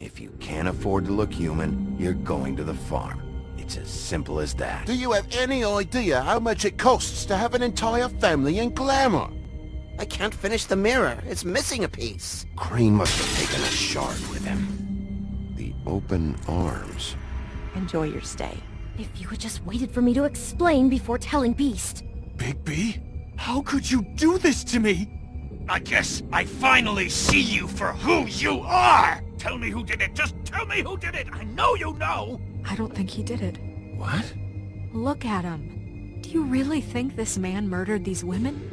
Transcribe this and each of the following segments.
If you can't afford to look human, you're going to the farm. It's as simple as that. Do you have any idea how much it costs to have an entire family in glamour? I can't finish the mirror. It's missing a piece. Crane must have taken a shard with him. The open arms. Enjoy your stay. If you had just waited for me to explain before telling Beast. Bigby? How could you do this to me? I guess I finally see you for who you are! Tell me who did it! Just tell me who did it! I know you know! I don't think he did it. What? Look at him. Do you really think this man murdered these women?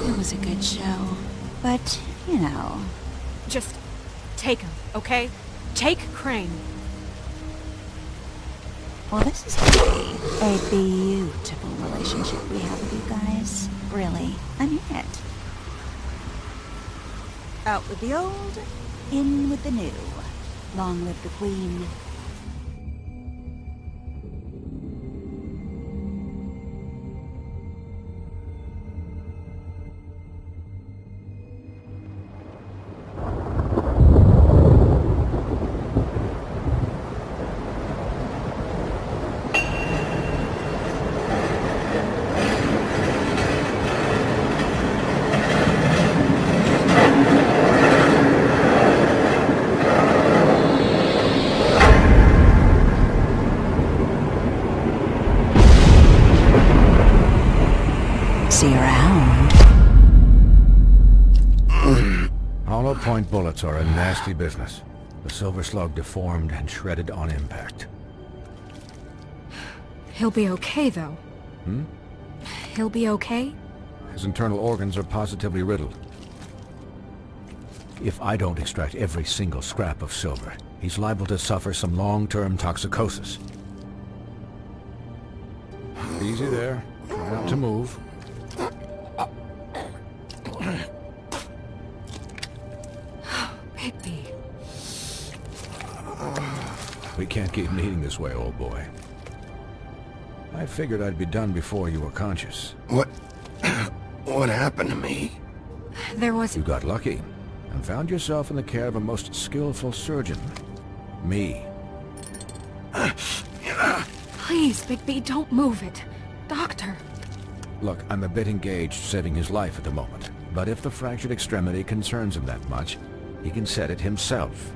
It was a good show, but, you know... Just take him, okay? Take Crane. Well, this is gonna be a beautiful relationship we have with you guys. Really, I mean it. Out with the old, in with the new. Long live the Queen. See you around. Hollow point bullets are a nasty business. The Silver Slug deformed and shredded on impact. He'll be okay, though. Hmm? He'll be okay? His internal organs are positively riddled. If I don't extract every single scrap of silver, he's liable to suffer some long-term toxicosis. Easy there. Try not to move. Bigby. We can't keep meeting this way, old boy. I figured I'd be done before you were conscious. What happened to me? There was... You got lucky and found yourself in the care of a most skillful surgeon. Me. Please, Bigby, don't move it. Doctor. Look, I'm a bit engaged saving his life at the moment, but if the fractured extremity concerns him that much, he can set it himself.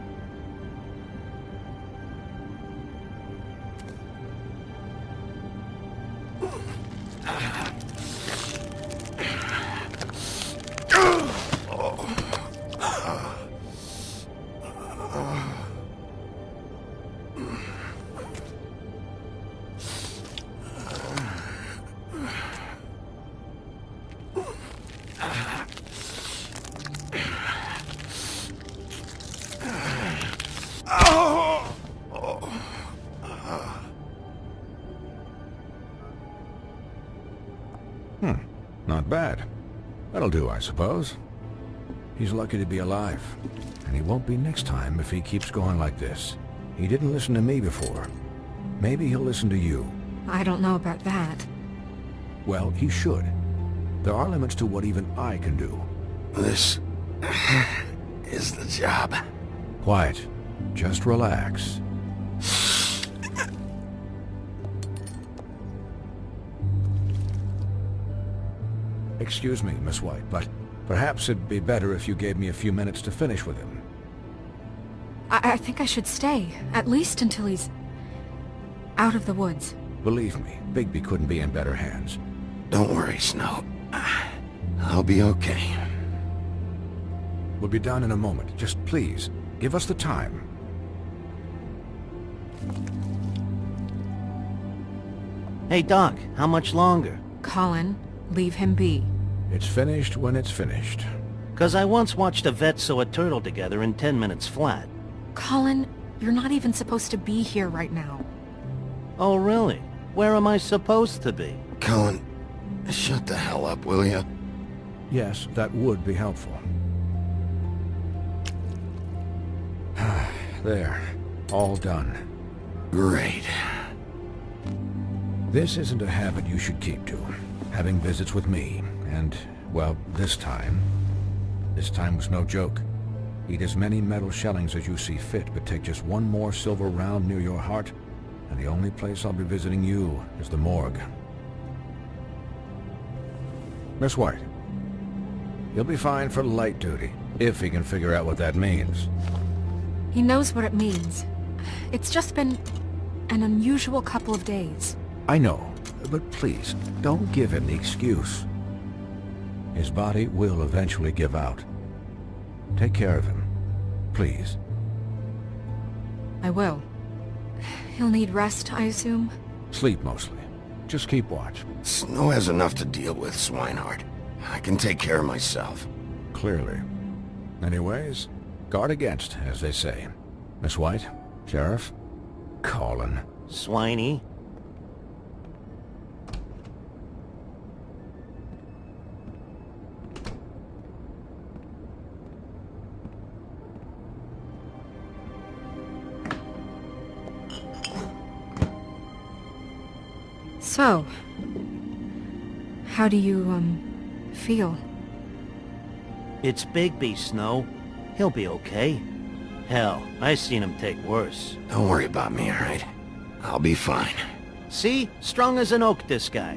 Not bad. That'll do, I suppose. He's lucky to be alive, and he won't be next time if he keeps going like this. He didn't listen to me before. Maybe he'll listen to you. I don't know about that. Well, he should. There are limits to what even I can do. This is the job. Quiet. Just relax. Excuse me, Miss White, but perhaps it'd be better if you gave me a few minutes to finish with him. I think I should stay, at least until he's out of the woods. Believe me, Bigby couldn't be in better hands. Don't worry, Snow. I'll be okay. We'll be done in a moment. Just please, give us the time. Hey, Doc, how much longer? Colin, leave him be. It's finished when it's finished. 'Cause I once watched a vet sew a turtle together in 10 minutes flat. Colin, you're not even supposed to be here right now. Oh, really? Where am I supposed to be? Colin, shut the hell up, will you? Yes, that would be helpful. There. All done. Great. This isn't a habit you should keep to. Having visits with me. And, well, this time was no joke. Eat as many metal shellings as you see fit, but take just one more silver round near your heart, and the only place I'll be visiting you is the morgue. Miss White, you'll be fine for light duty, if he can figure out what that means. He knows what it means. It's just been an unusual couple of days. I know, but please, don't give him the excuse. His body will eventually give out. Take care of him, please. I will. He'll need rest, I assume? Sleep mostly. Just keep watch. Snow has enough to deal with, Swinehart. I can take care of myself. Clearly. Anyways, guard against, as they say. Miss White, Sheriff, Colin. Swiney. So, how do you, feel? It's Bigby, Snow. He'll be okay. Hell, I seen him take worse. Don't worry about me, alright? I'll be fine. See? Strong as an oak, this guy.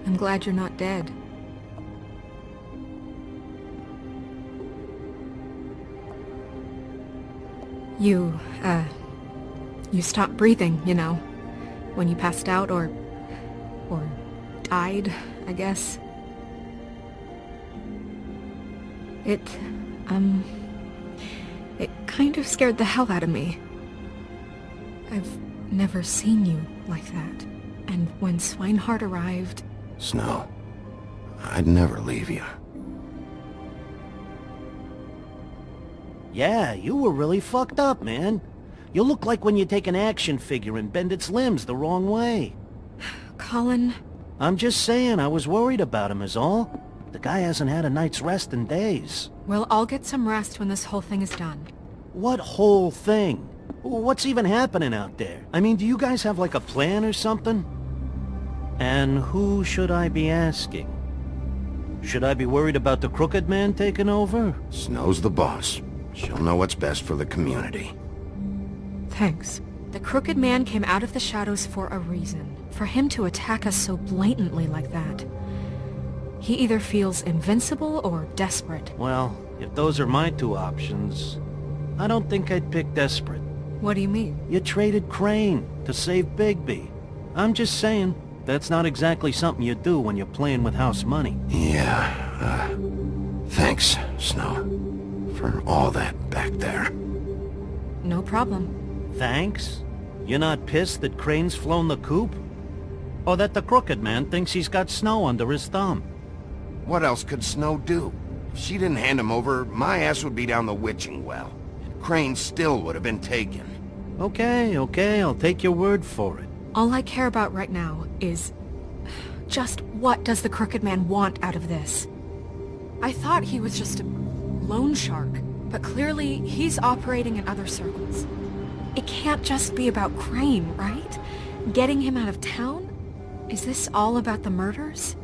I'm glad you're not dead. You stopped breathing, you know, when you passed out or died, I guess. It kind of scared the hell out of me. I've never seen you like that. And when Swinehart arrived... Snow, I'd never leave you. Yeah, you were really fucked up, man. You look like when you take an action figure and bend its limbs the wrong way. Colin... I'm just saying, I was worried about him is all. The guy hasn't had a night's rest in days. We'll all get some rest when this whole thing is done. What whole thing? What's even happening out there? I mean, do you guys have like a plan or something? And who should I be asking? Should I be worried about the Crooked Man taking over? Snow's the boss. She'll know what's best for the community. Thanks. The Crooked Man came out of the shadows for a reason. For him to attack us so blatantly like that. He either feels invincible or desperate. Well, if those are my two options, I don't think I'd pick desperate. What do you mean? You traded Crane to save Bigby. I'm just saying, that's not exactly something you do when you're playing with house money. Yeah, thanks, Snow, for all that back there. No problem. Thanks? You're not pissed that Crane's flown the coop? Or that the Crooked Man thinks he's got Snow under his thumb? What else could Snow do? If she didn't hand him over, my ass would be down the witching well. And Crane still would have been taken. Okay, I'll take your word for it. All I care about right now is... just what does the Crooked Man want out of this? I thought he was just a loan shark, but clearly he's operating in other circles. It can't just be about Crane, right? Getting him out of town? Is this all about the murders?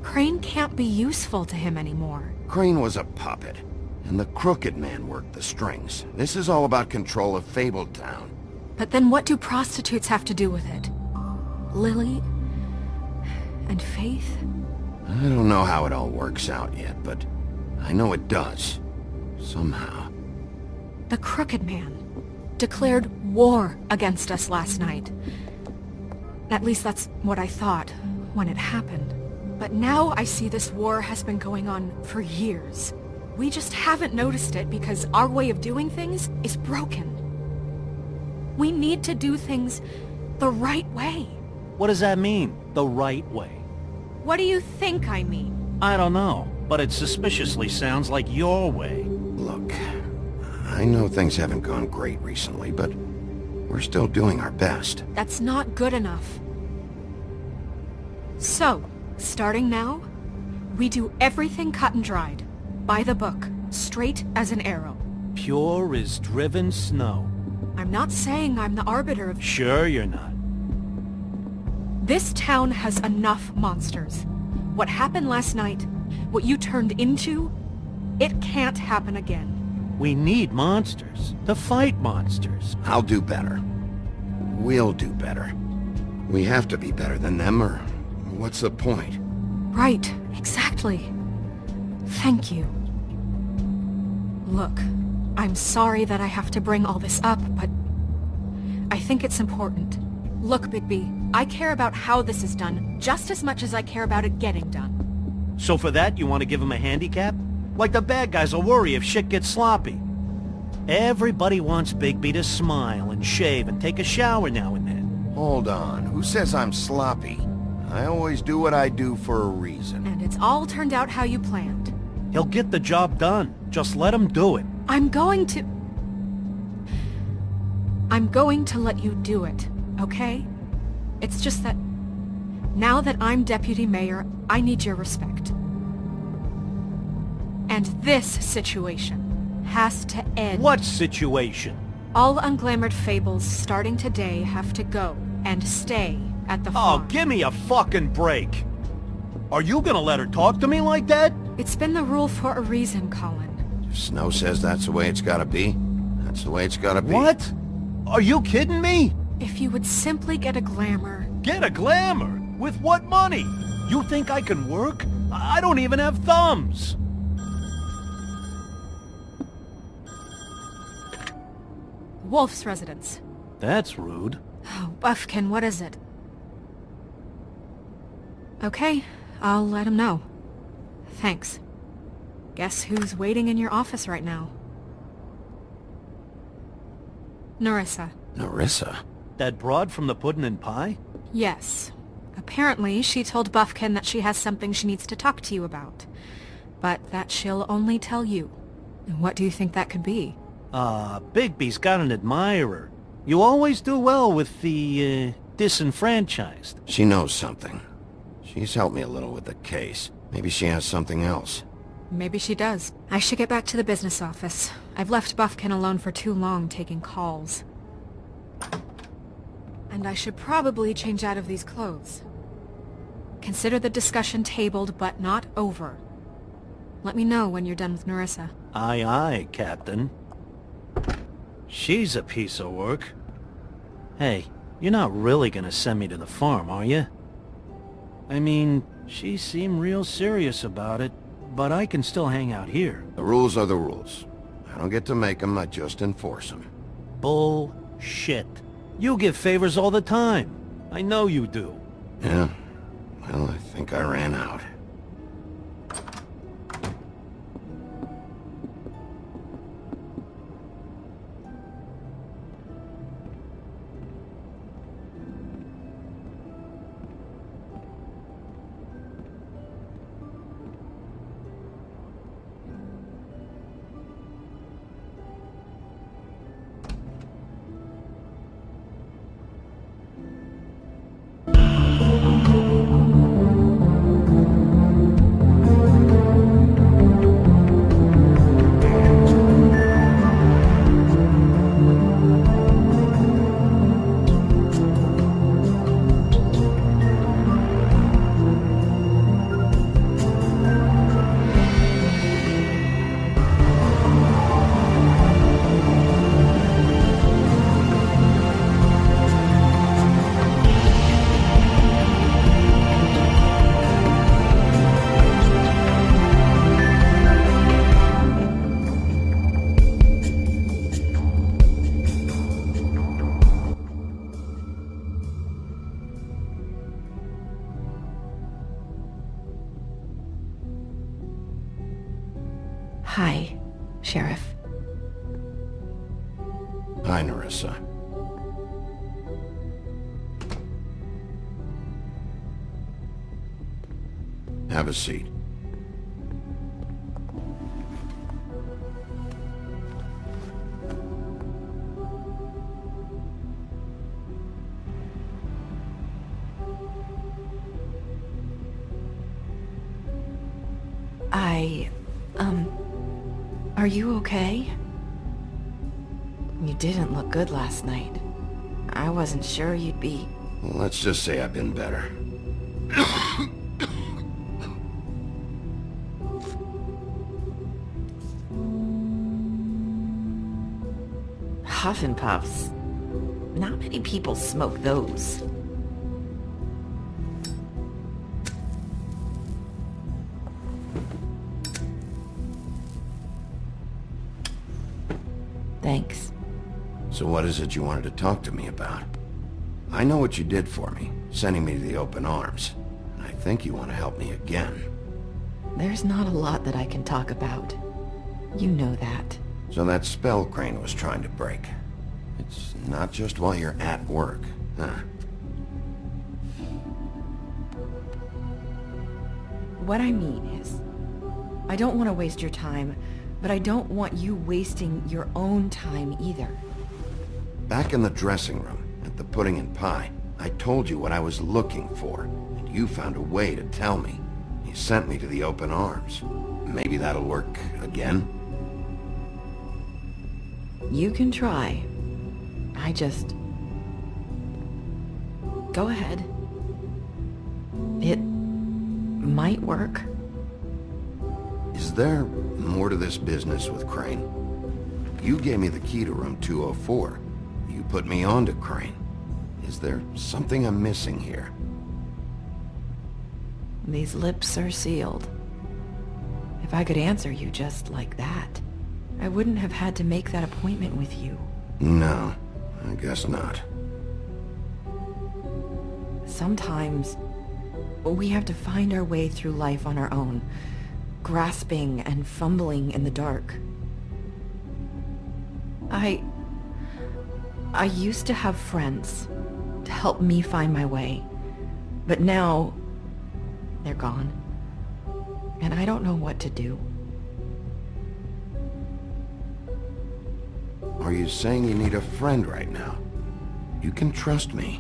Crane can't be useful to him anymore. Crane was a puppet, and the Crooked Man worked the strings. This is all about control of Fabletown. But then what do prostitutes have to do with it? Lily? And Faith? I don't know how it all works out yet, but I know it does. Somehow. The Crooked Man declared war against us last night. At least that's what I thought when it happened. But now I see this war has been going on for years. We just haven't noticed it because our way of doing things is broken. We need to do things the right way. What does that mean, the right way? What do you think I mean? I don't know, but it suspiciously sounds like your way. Look, I know things haven't gone great recently, but we're still doing our best. That's not good enough. So, starting now, we do everything cut and dried. By the book, straight as an arrow. Pure as driven snow. I'm not saying I'm the arbiter of... Sure you're not. This town has enough monsters. What happened last night, what you turned into, it can't happen again. We need monsters to fight monsters. I'll do better. We'll do better. We have to be better than them, or what's the point? Right, exactly. Thank you. Look, I'm sorry that I have to bring all this up, but I think it's important. Look, Bigby, I care about how this is done just as much as I care about it getting done. So for that, you want to give him a handicap? Like the bad guys will worry if shit gets sloppy. Everybody wants Bigby to smile and shave and take a shower now and then. Hold on, who says I'm sloppy? I always do what I do for a reason. And it's all turned out how you planned. He'll get the job done. Just let him do it. I'm going to let you do it, okay? It's just that now that I'm deputy mayor, I need your respect. And this situation has to end. What situation? All unglamored fables starting today have to go and stay at the farm. Oh, give me a fucking break. Are you gonna let her talk to me like that? It's been the rule for a reason, Colin. If Snow says that's the way it's gotta be, that's the way it's gotta be. What? Are you kidding me? If you would simply get a glamour... Get a glamour? With what money? You think I can work? I don't even have thumbs. Wolf's residence. That's rude. Oh, Buffkin, what is it? Okay, I'll let him know. Thanks. Guess who's waiting in your office right now? Nerissa. Nerissa? That broad from the Puddin' and Pie? Yes. Apparently, she told Buffkin that she has something she needs to talk to you about. But that she'll only tell you. And what do you think that could be? Bigby's got an admirer. You always do well with the, disenfranchised. She knows something. She's helped me a little with the case. Maybe she has something else. Maybe she does. I should get back to the business office. I've left Buffkin alone for too long taking calls. And I should probably change out of these clothes. Consider the discussion tabled, but not over. Let me know when you're done with Nerissa. Aye, aye, Captain. She's a piece of work. Hey, you're not really gonna send me to the farm, are you? I mean, she seemed real serious about it, but I can still hang out here. The rules are the rules. I don't get to make them, I just enforce them. Bullshit. You give favors all the time. I know you do. Yeah? Well, I think I ran out. Hi, Sheriff. Hi, Nerissa. Have a seat. Are you okay? You didn't look good last night. I wasn't sure you'd be... Let's just say I've been better. Huff and puffs. Not many people smoke those. Thanks. So what is it you wanted to talk to me about? I know what you did for me, sending me to the open arms. And I think you want to help me again. There's not a lot that I can talk about. You know that. So that spell Crane was trying to break. It's not just while you're at work, huh? What I mean is, I don't want to waste your time, but I don't want you wasting your own time either. Back in the dressing room, at the pudding and pie, I told you what I was looking for, and you found a way to tell me. You sent me to the open arms. Maybe that'll work again? You can try. I just... Go ahead. It might work. Is there more to this business with Crane? You gave me the key to room 204. You put me on to Crane. Is there something I'm missing here? These lips are sealed. If I could answer you just like that, I wouldn't have had to make that appointment with you. No, I guess not. Sometimes, we have to find our way through life on our own, grasping and fumbling in the dark. I used to have friends to help me find my way, but now they're gone, and I don't know what to do. Are you saying you need a friend right now? You can trust me.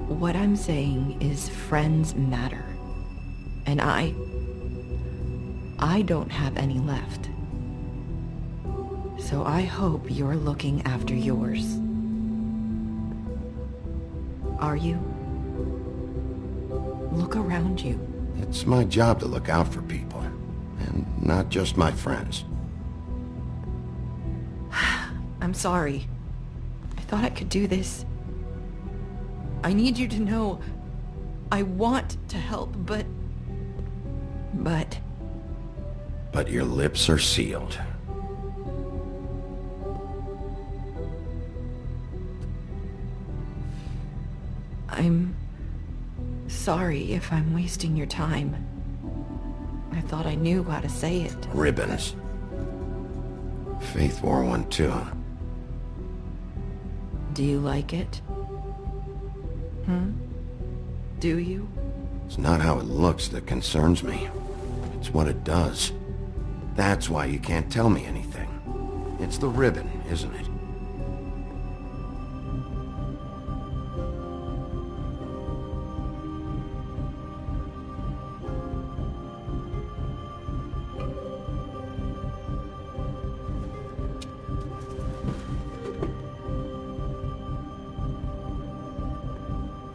What I'm saying is friends matter, and I don't have any left. So I hope you're looking after yours. Are you? Look around you. It's my job to look out for people, and not just my friends. I'm sorry. I thought I could do this. I need you to know I want to help, but... But your lips are sealed. I'm sorry if I'm wasting your time. I thought I knew how to say it. Ribbons. Faith wore one too. Do you like it? Do you? It's not how it looks that concerns me. It's what it does. That's why you can't tell me anything. It's the ribbon, isn't it?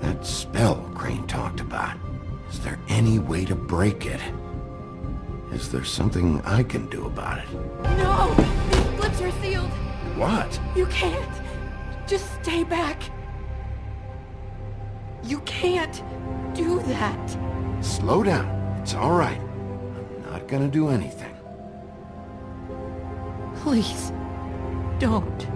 That spell Crane talked about. Is there any way to break it? Is there something I can do about it? No! These lips are sealed! What? You can't! Just stay back! You can't do that! Slow down. It's all right. I'm not gonna do anything. Please, don't.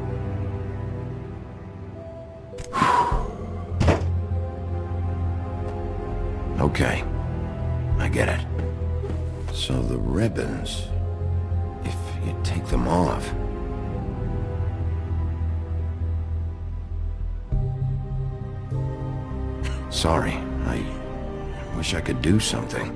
Okay. I get it. So the ribbons... if you take them off... Sorry, I Wish I could do something.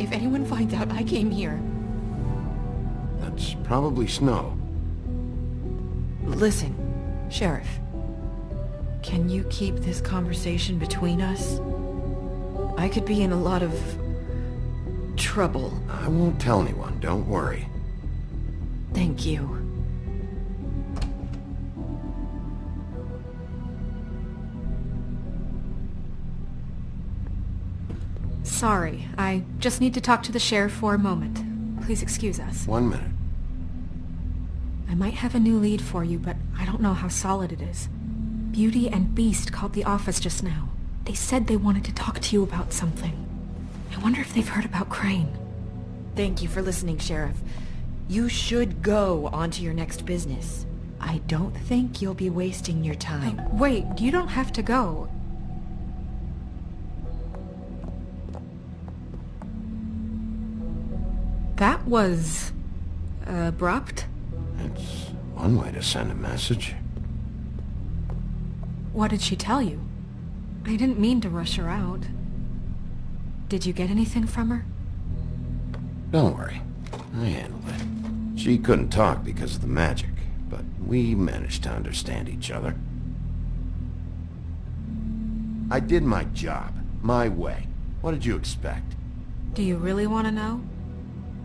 If anyone finds out I came here... That's probably Snow. Listen, Sheriff. Can you keep this conversation between us? I could be in a lot of... trouble. I won't tell anyone, don't worry. Thank you. Sorry, I just need to talk to the sheriff for a moment. Please excuse us. 1 minute. I might have a new lead for you, but I don't know how solid it is. Beauty and Beast called the office just now. They said they wanted to talk to you about something. I wonder if they've heard about Crane. Thank you for listening, Sheriff. You should go on to your next business. I don't think you'll be wasting your time. Wait, you don't have to go. That was... abrupt? It's one way to send a message. What did she tell you? I didn't mean to rush her out. Did you get anything from her? Don't worry. I handled it. She couldn't talk because of the magic, but we managed to understand each other. I did my job, my way. What did you expect? Do you really want to know?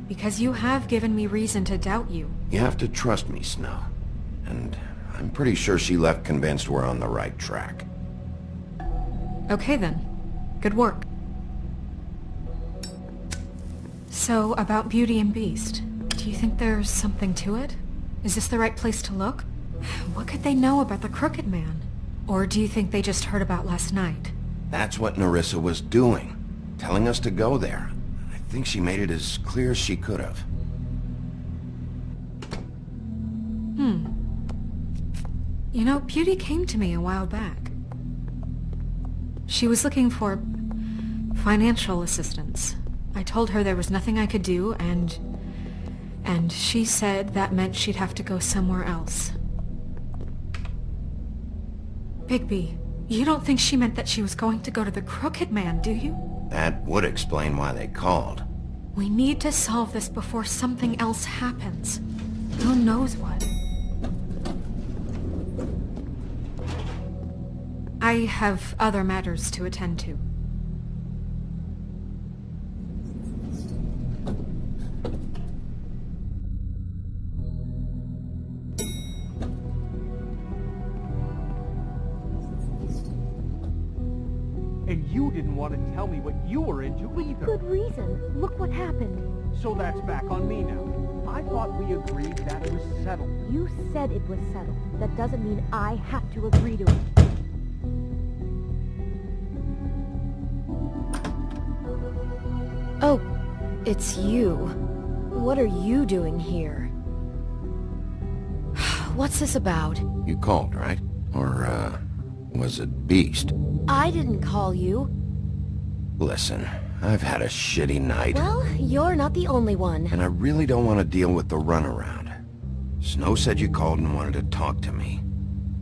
Because you have given me reason to doubt you. You have to trust me, Snow. And I'm pretty sure she left convinced we're on the right track. Okay then. Good work. So, about Beauty and Beast, do you think there's something to it? Is this the right place to look? What could they know about the Crooked Man? Or do you think they just heard about last night? That's what Nerissa was doing. Telling us to go there. I think she made it as clear as she could have. You know, Beauty came to me a while back. She was looking for financial assistance. I told her there was nothing I could do, and she said that meant she'd have to go somewhere else. Bigby, you don't think she meant that she was going to go to the Crooked Man, do you? That would explain why they called. We need to solve this before something else happens. Who knows what? I have other matters to attend to. And you didn't want to tell me what you were into either. Good reason. Look what happened. So that's back on me now. I thought we agreed that was settled. You said it was settled. That doesn't mean I have to agree to it. Oh, it's you. What are you doing here? What's this about? You called, right? Or, was it Beast? I didn't call you. Listen, I've had a shitty night. Well, you're not the only one. And I really don't want to deal with the runaround. Snow said you called and wanted to talk to me.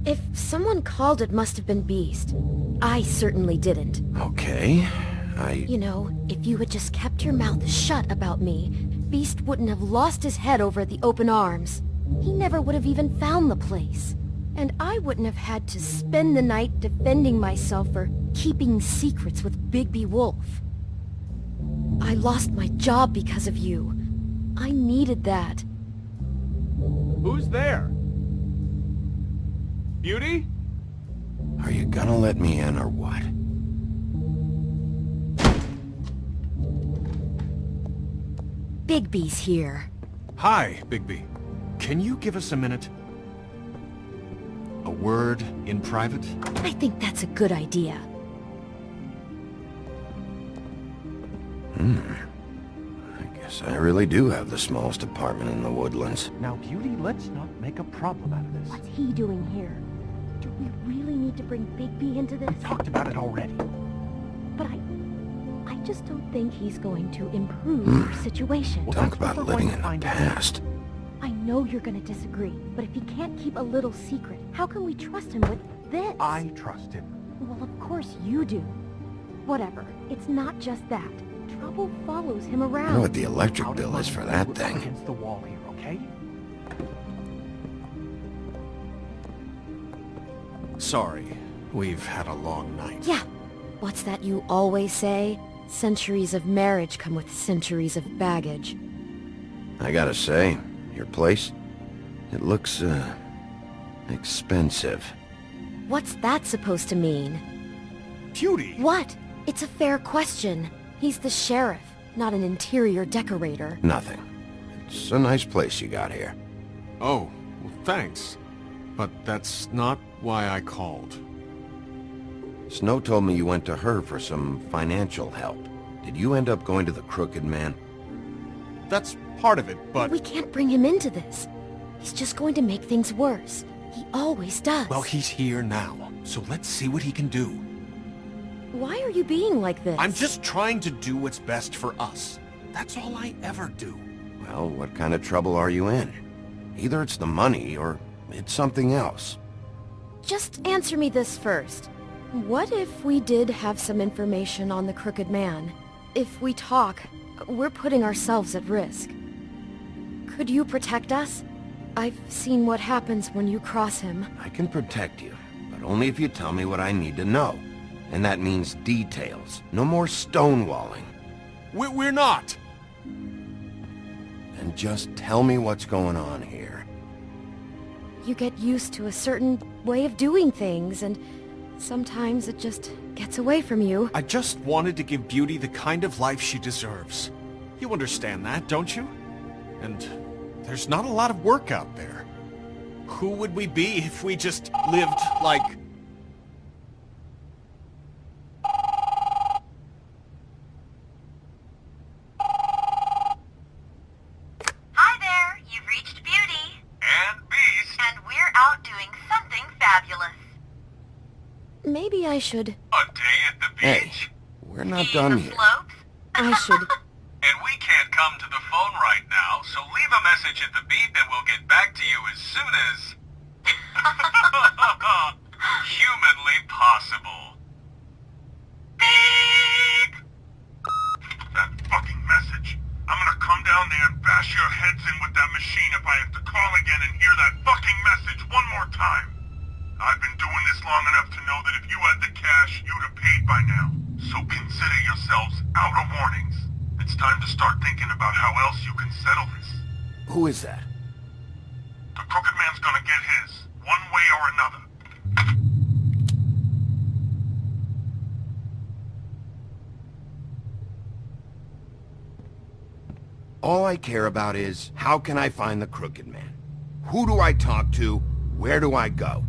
If someone called, it must have been Beast. I certainly didn't. Okay, You know, if you had just kept your mouth shut about me, Beast wouldn't have lost his head over at the open arms. He never would have even found the place. And I wouldn't have had to spend the night defending myself for keeping secrets with Bigby Wolf. I lost my job because of you. I needed that. Who's there? Beauty? Are you gonna let me in or what? Bigby's here. Hi, Bigby. Can you give us a minute? A word in private? I think that's a good idea. I guess I really do have the smallest apartment in the Woodlands. Now, Beauty, let's not make a problem out of this. What's he doing here? Do we really need to bring Bigby into this? We talked about it already. But I just don't think he's going to improve our situation. Talk about We're living going to in the find out. past. I know you're gonna disagree, but if he can't keep a little secret, how can we trust him with this? I trust him. Well, of course you do. Whatever. It's not just that. Trouble follows him I around. know what the electric Out of bill is my for way, that we're up thing. against the wall here, okay? Sorry. We've had a long night. Yeah. What's that you always say? Centuries of marriage come with centuries of baggage. I gotta say, your place, it looks, expensive. What's that supposed to mean? Beauty! What? It's a fair question. He's the sheriff, not an interior decorator. Nothing. It's a nice place you got here. Oh, well, thanks. But that's not why I called. Snow told me you went to her for some financial help. Did you end up going to the Crooked Man? That's part of it, but... We can't bring him into this. He's just going to make things worse. He always does. Well, he's here now, so let's see what he can do. Why are you being like this? I'm just trying to do what's best for us. That's all I ever do. Well, what kind of trouble are you in? Either it's the money, or it's something else. Just answer me this first. What if we did have some information on the Crooked Man? If we talk, we're putting ourselves at risk. Could you protect us? I've seen what happens when you cross him. I can protect you, but only if you tell me what I need to know. And that means details. No more stonewalling. We're not! And just tell me what's going on here. You get used to a certain way of doing things, and sometimes it just gets away from you. I just wanted to give Beauty the kind of life she deserves. You understand that, don't you? And there's not a lot of work out there. Who would we be if we just lived like... Hi there, you've reached Beauty. And Beast. And we're out doing something fabulous. Maybe I should... A day at the beach? Hey, we're not done here. Slopes? I should... And we can't come to the phone right now, so leave a message at the beep and we'll get back to you as soon as... humanly possible. Beep! That fucking message. I'm gonna come down there and bash your heads in with that machine if I have to call again and hear that fucking message one more time. I've been doing this long enough to know that if you had the cash, you'd have paid by now. So consider yourselves out of warnings. It's time to start thinking about how else you can settle this. Who is that? The Crooked Man's gonna get his, one way or another. All I care about is, how can I find the Crooked Man? Who do I talk to? Where do I go?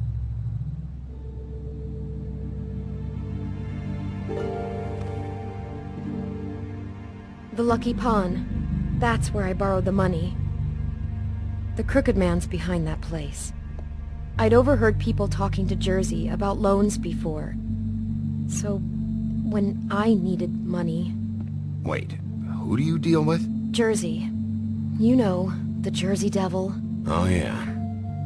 The Lucky Pawn. That's where I borrowed the money. The Crooked Man's behind that place. I'd overheard people talking to Jersey about loans before. So, when I needed money... Wait, who do you deal with? Jersey. You know, the Jersey Devil. Oh yeah,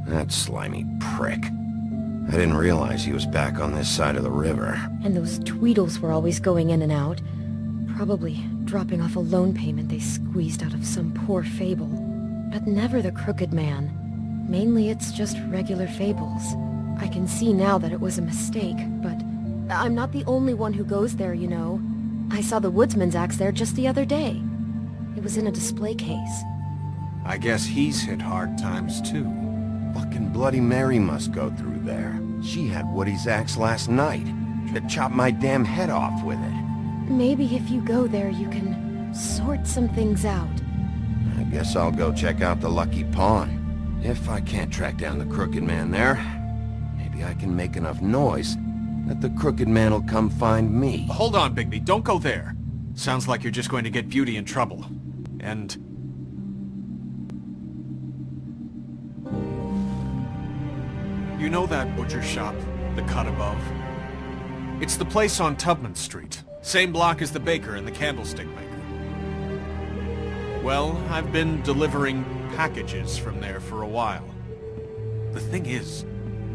that slimy prick. I didn't realize he was back on this side of the river. And those Tweedles were always going in and out. Probably dropping off a loan payment they squeezed out of some poor fable. But never the Crooked Man. Mainly it's just regular fables. I can see now that it was a mistake, but I'm not the only one who goes there, you know. I saw the woodsman's axe there just the other day. It was in a display case. I guess he's hit hard times too. Fucking Bloody Mary must go through there. She had Woody's axe last night. Should have chopped my damn head off with it. Maybe if you go there, you can sort some things out. I guess I'll go check out the Lucky Pawn. If I can't track down the Crooked Man there, maybe I can make enough noise that the Crooked Man will come find me. Hold on, Bigby, don't go there. Sounds like you're just going to get Beauty in trouble. And... you know that butcher shop, the cut above? It's the place on Tubman Street. Same block as the baker and the candlestick maker. Well, I've been delivering packages from there for a while. The thing is,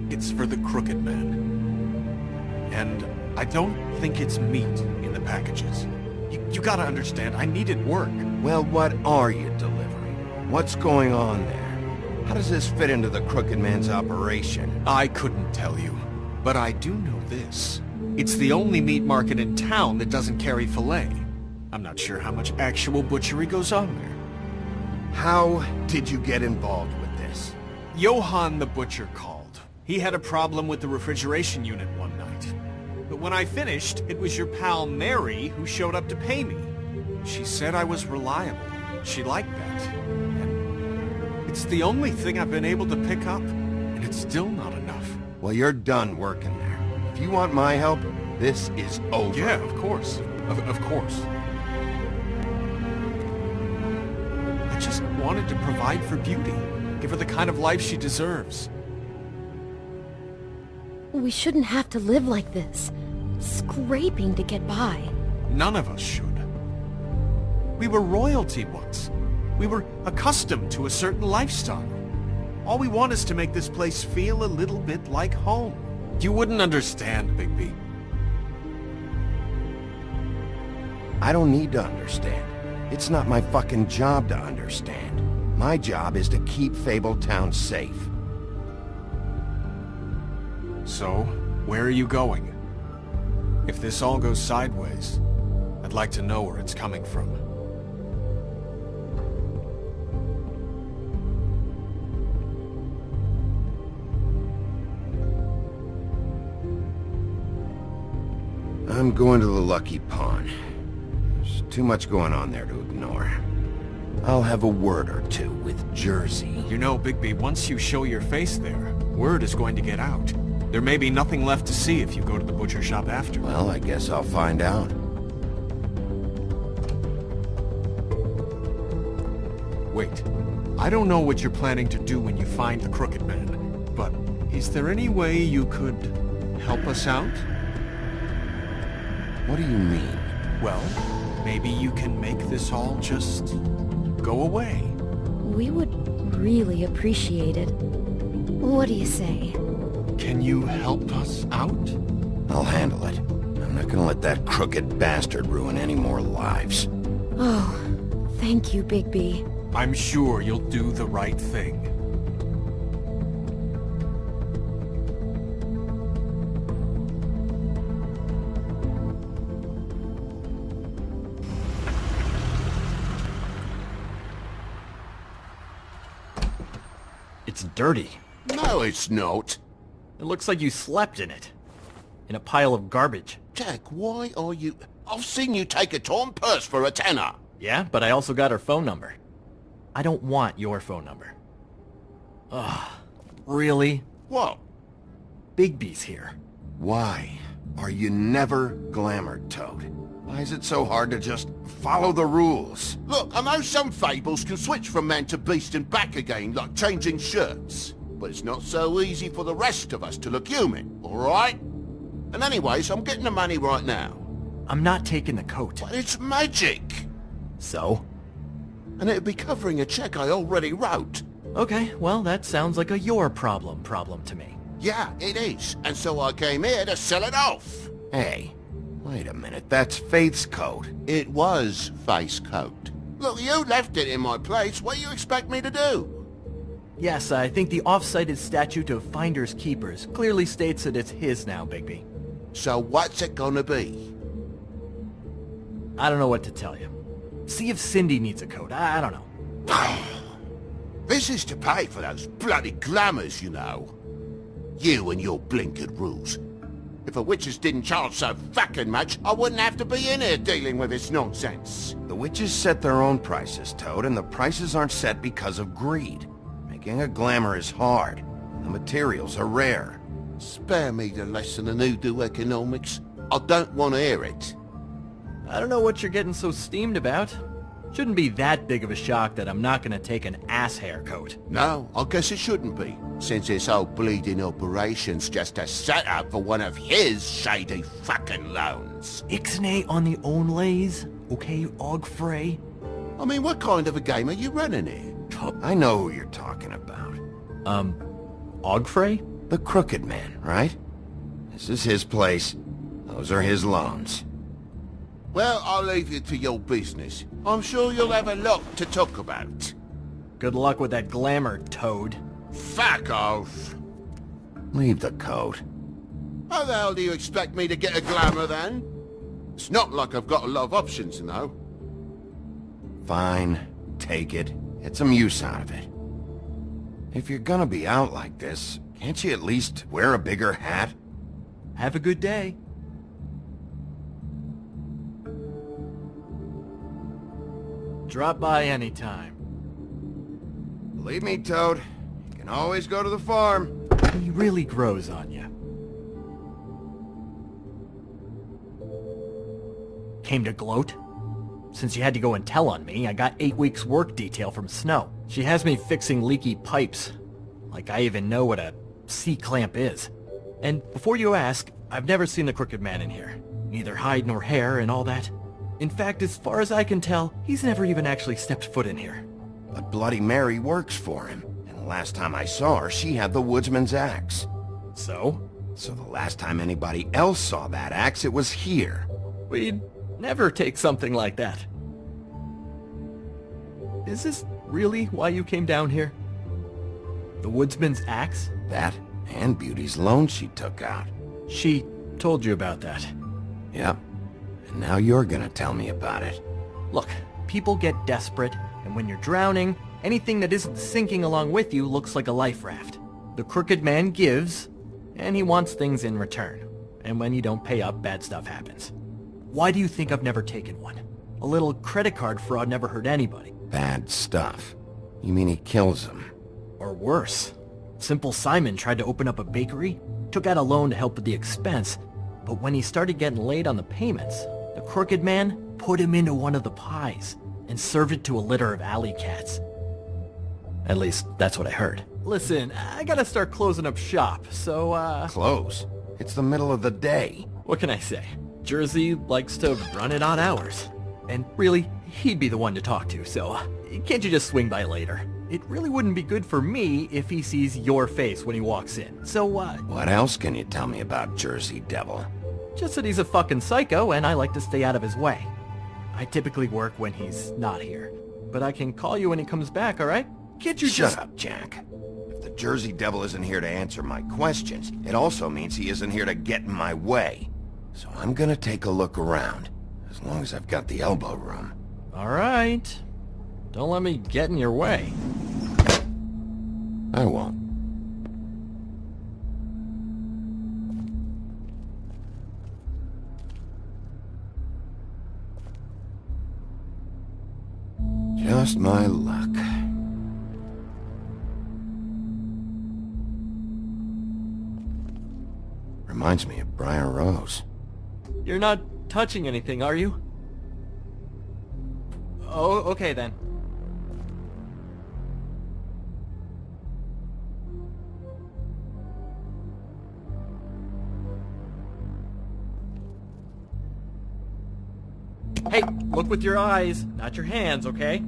it's for the Crooked Man. And I don't think it's meat in the packages. You gotta understand, I needed work. Well, what are you delivering? What's going on there? How does this fit into the Crooked Man's operation? I couldn't tell you, but I do know this. It's the only meat market in town that doesn't carry filet. I'm not sure how much actual butchery goes on there. How did you get involved with this? Johann the Butcher called. He had a problem with the refrigeration unit one night. But when I finished, it was your pal Mary who showed up to pay me. She said I was reliable. She liked that. And it's the only thing I've been able to pick up, and it's still not enough. Well, you're done working there. If you want my help, this is over. Yeah, of course. Of course. I just wanted to provide for Beauty. Give her the kind of life she deserves. We shouldn't have to live like this, scraping to get by. None of us should. We were royalty once. We were accustomed to a certain lifestyle. All we want is to make this place feel a little bit like home. You wouldn't understand, Bigby. I don't need to understand. It's not my fucking job to understand. My job is to keep Fabletown safe. So, where are you going? If this all goes sideways, I'd like to know where it's coming from. I'm going to the Lucky Pawn. There's too much going on there to ignore. I'll have a word or two with Jersey. You know, Bigby, once you show your face there, word is going to get out. There may be nothing left to see if you go to the butcher shop after. Well, I guess I'll find out. Wait. I don't know what you're planning to do when you find the Crooked Man, but is there any way you could help us out? What do you mean? Well, maybe you can make this all just go away. We would really appreciate it. What do you say? Can you help us out? I'll handle it. I'm not gonna let that crooked bastard ruin any more lives. Oh, thank you, Bigby. I'm sure you'll do the right thing. It's dirty. No, it's not. It looks like you slept in it. In a pile of garbage. Jack, why are you... I've seen you take a torn purse for a tenner. Yeah, but I also got her phone number. I don't want your phone number. Ugh. Really? What? Bigby's here. Why are you never glamored, Toad? Why is it so hard to just follow the rules? Look, I know some fables can switch from man to beast and back again like changing shirts. But it's not so easy for the rest of us to look human, alright? And anyways, I'm getting the money right now. I'm not taking the coat. But it's magic! So? And it'd be covering a check I already wrote. Okay, well, that sounds like a your problem to me. Yeah, it is. And so I came here to sell it off. Hey, wait a minute, that's Faith's coat. It was Faith's coat. Look, you left it in my place. What do you expect me to do? Yes, I think the off-cited statute of Finders Keepers clearly states that it's his now, Bigby. So what's it gonna be? I don't know what to tell you. See if Cindy needs a coat. I don't know. This is to pay for those bloody glamours, you know. You and your blinkered rules. If the witches didn't charge so fucking much, I wouldn't have to be in here dealing with this nonsense. The witches set their own prices, Toad, and the prices aren't set because of greed. Making a glamour is hard. The materials are rare. Spare me the lesson in hoodoo economics. I don't want to hear it. I don't know what you're getting so steamed about. Shouldn't be that big of a shock that I'm not gonna take an ass haircoat. No, I guess it shouldn't be, since this whole bleeding operation's just a setup for one of his shady fucking loans. Ixnay on the own lays, okay, Og Frey? I mean, what kind of a game are you running here? I know who you're talking about. Ogfrey? The Crooked Man, right? This is his place. Those are his loans. Well, I'll leave you to your business. I'm sure you'll have a lot to talk about. Good luck with that glamour, Toad. Fuck off! Leave the coat. How the hell do you expect me to get a glamour then? It's not like I've got a lot of options, you know. Fine. Take it. Get some use out of it. If you're gonna be out like this, can't you at least wear a bigger hat? Have a good day. Drop by anytime. Believe me, Toad, you can always go to the farm. He really grows on you. Came to gloat? Since you had to go and tell on me, I got 8 weeks work detail from Snow. She has me fixing leaky pipes. Like I even know what a C-clamp is. And before you ask, I've never seen the Crooked Man in here. Neither hide nor hair and all that. In fact, as far as I can tell, he's never even actually stepped foot in here. But Bloody Mary works for him. And the last time I saw her, she had the woodsman's axe. So? So the last time anybody else saw that axe, it was here. We'd never take something like that. Is this really why you came down here? The woodsman's axe? That and Beauty's loan she took out. She told you about that. Yep. And now you're gonna tell me about it. Look, people get desperate, and when you're drowning, anything that isn't sinking along with you looks like a life raft. The Crooked Man gives, and he wants things in return. And when you don't pay up, bad stuff happens. Why do you think I've never taken one? A little credit card fraud never hurt anybody. Bad stuff. You mean he kills them? Or worse. Simple Simon tried to open up a bakery, took out a loan to help with the expense, but when he started getting late on the payments, the Crooked Man put him into one of the pies and served it to a litter of alley cats. At least, that's what I heard. Listen, I gotta start closing up shop, so Close? It's the middle of the day. what can I say? Jersey likes to run at odd hours. And really, he'd be the one to talk to, so can't you just swing by later? It really wouldn't be good for me if he sees your face when he walks in, so What else can you tell me about Jersey Devil? just that he's a fucking psycho and I like to stay out of his way. I typically work when he's not here, but I can call you when he comes back, alright? Can't you Shut up, Jack. If the Jersey Devil isn't here to answer my questions, it also means he isn't here to get in my way. So I'm gonna take a look around, as long as I've got the elbow room. Alright. Don't let me get in your way. I won't. Just my luck. Reminds me of Briar Rose. You're not touching anything, are you? Oh, okay then. Hey, look with your eyes, not your hands, okay?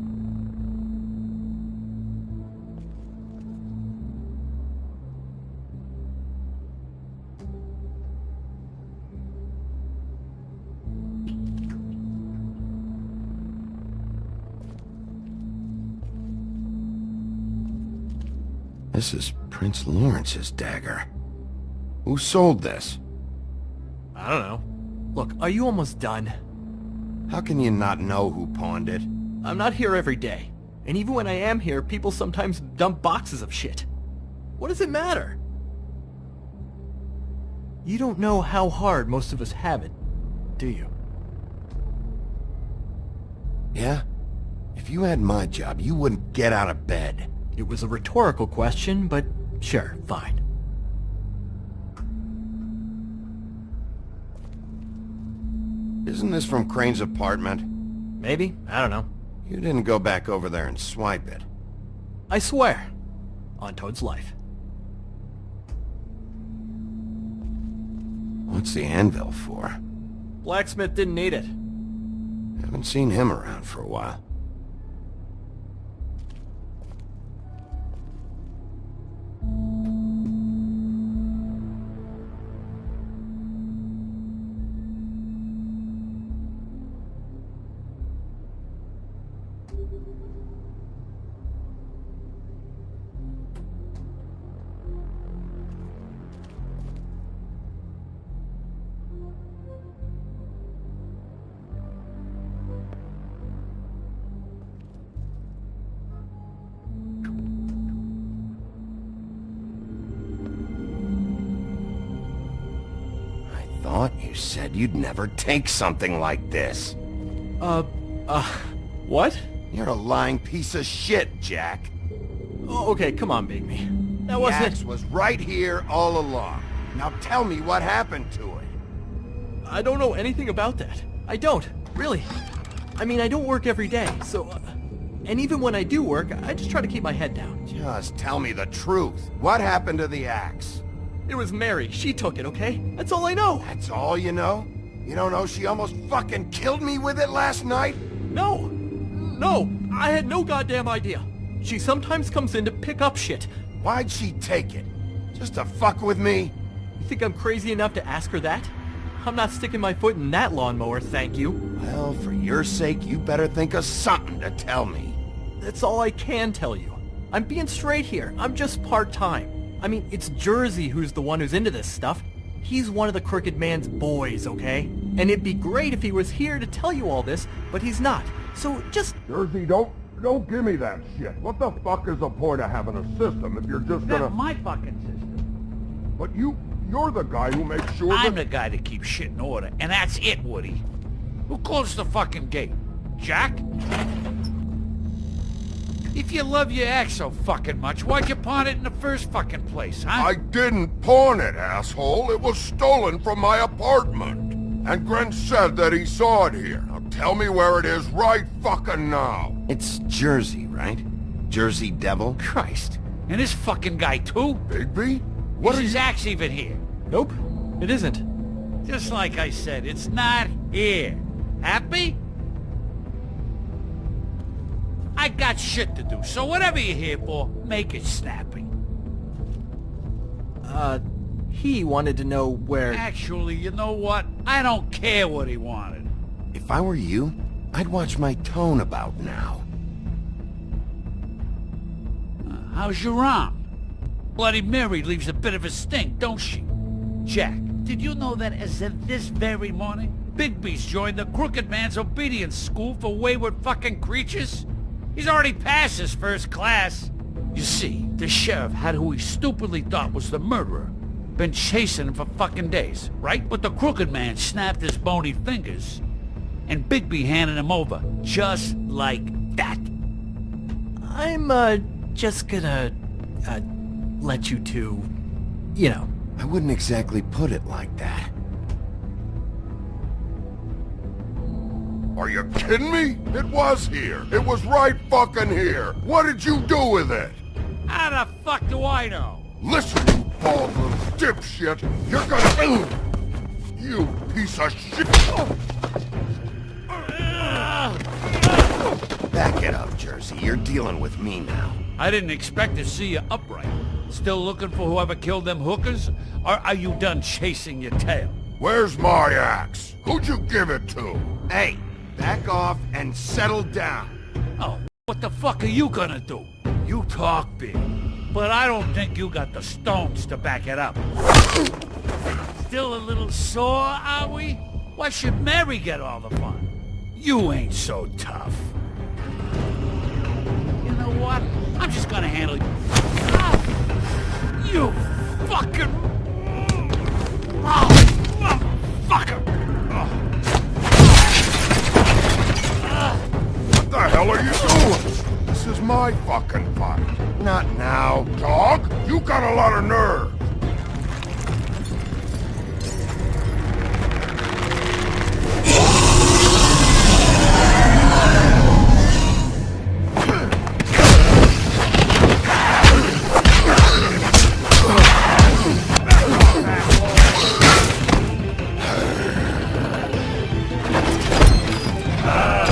This is Prince Lawrence's dagger. Who sold this? I don't know. Look, are you almost done? How can you not know who pawned it? I'm not here every day. And even when I am here, people sometimes dump boxes of shit. What does it matter? You don't know how hard most of us have it, do you? Yeah? If you had my job, you wouldn't get out of bed. It was a rhetorical question, but sure, fine. Isn't this from Crane's apartment? Maybe, I don't know. You didn't go back over there and swipe it. I swear. On Toad's life. What's the anvil for? Blacksmith didn't need it. Haven't seen him around for a while. thought you said you'd never take something like this. What? You're a lying piece of shit, Jack. Oh, okay, come on, Bigby. That The wasn't... axe was right here all along. Now tell me what happened to it. I don't know anything about that. I don't, really. I mean, I don't work every day, so... and even when I do work, I just try to keep my head down. Just tell me the truth. What happened to the axe? It was Mary. She took it, okay? That's all I know. That's all you know? You don't know she almost fucking killed me with it last night? No! No! I had no goddamn idea. She sometimes comes in to pick up shit. Why'd she take it? Just to fuck with me? You think I'm crazy enough to ask her that? I'm not sticking my foot in that lawnmower, thank you. Well, for your sake, you better think of something to tell me. That's all I can tell you. I'm being straight here. I'm just part-time. I mean, it's Jersey who's the one who's into this stuff. He's one of the Crooked Man's boys, okay? And it'd be great if he was here to tell you all this, but he's not. So just... Jersey, don't give me that shit. What the fuck is the point of having a system if you're just gonna... That's my fucking system. But you're the guy who makes sure I'm the guy that keeps shit in order, and that's it, Woody. Who closed the fucking gate? Jack? If you love your axe so fucking much, why'd you pawn it in the first fucking place, huh? I didn't pawn it, asshole. It was stolen from my apartment. And Gren said that he saw it here. Now tell me where it is right fucking now. It's Jersey, right? Jersey Devil? Christ. And this fucking guy, too? Bigby? Is his axe even here? Nope, it isn't. Just like I said, it's not here. Happy? I got shit to do, so whatever you're here for, make it snappy. He wanted to know where... Actually, you know what? I don't care what he wanted. If I were you, I'd watch my tone about now. How's your arm? Bloody Mary leaves a bit of a stink, don't she? Jack, did you know that as of this very morning, Bigby's joined the Crooked Man's obedience school for wayward fucking creatures? He's already passed his first class. You see, the sheriff had who he stupidly thought was the murderer. Been chasing him for fucking days, right? But the Crooked Man snapped his bony fingers, and Bigby handed him over, just like that. I'm, just gonna, let you two, you know. I wouldn't exactly put it like that. Are you kidding me? It was here. It was right fucking here. What did you do with it? How the fuck do I know? Listen, you bald little dipshit. You're gonna... You piece of shit. Back it up, Jersey. You're dealing with me now. I didn't expect to see you upright. Still looking for whoever killed them hookers? Or are you done chasing your tail? Where's my axe? Who'd you give it to? Hey, back off and settle down. Oh, what the fuck are you gonna do? You talk big, but I don't think you got the stones to back it up. Still a little sore, are we? Why should Mary get all the fun? You ain't so tough. You know what? I'm just gonna handle you. Ah! You fucking... Oh, motherfucker! What the hell are you doing? This is my fucking fight. Not now. Dog, you got a lot of nerve.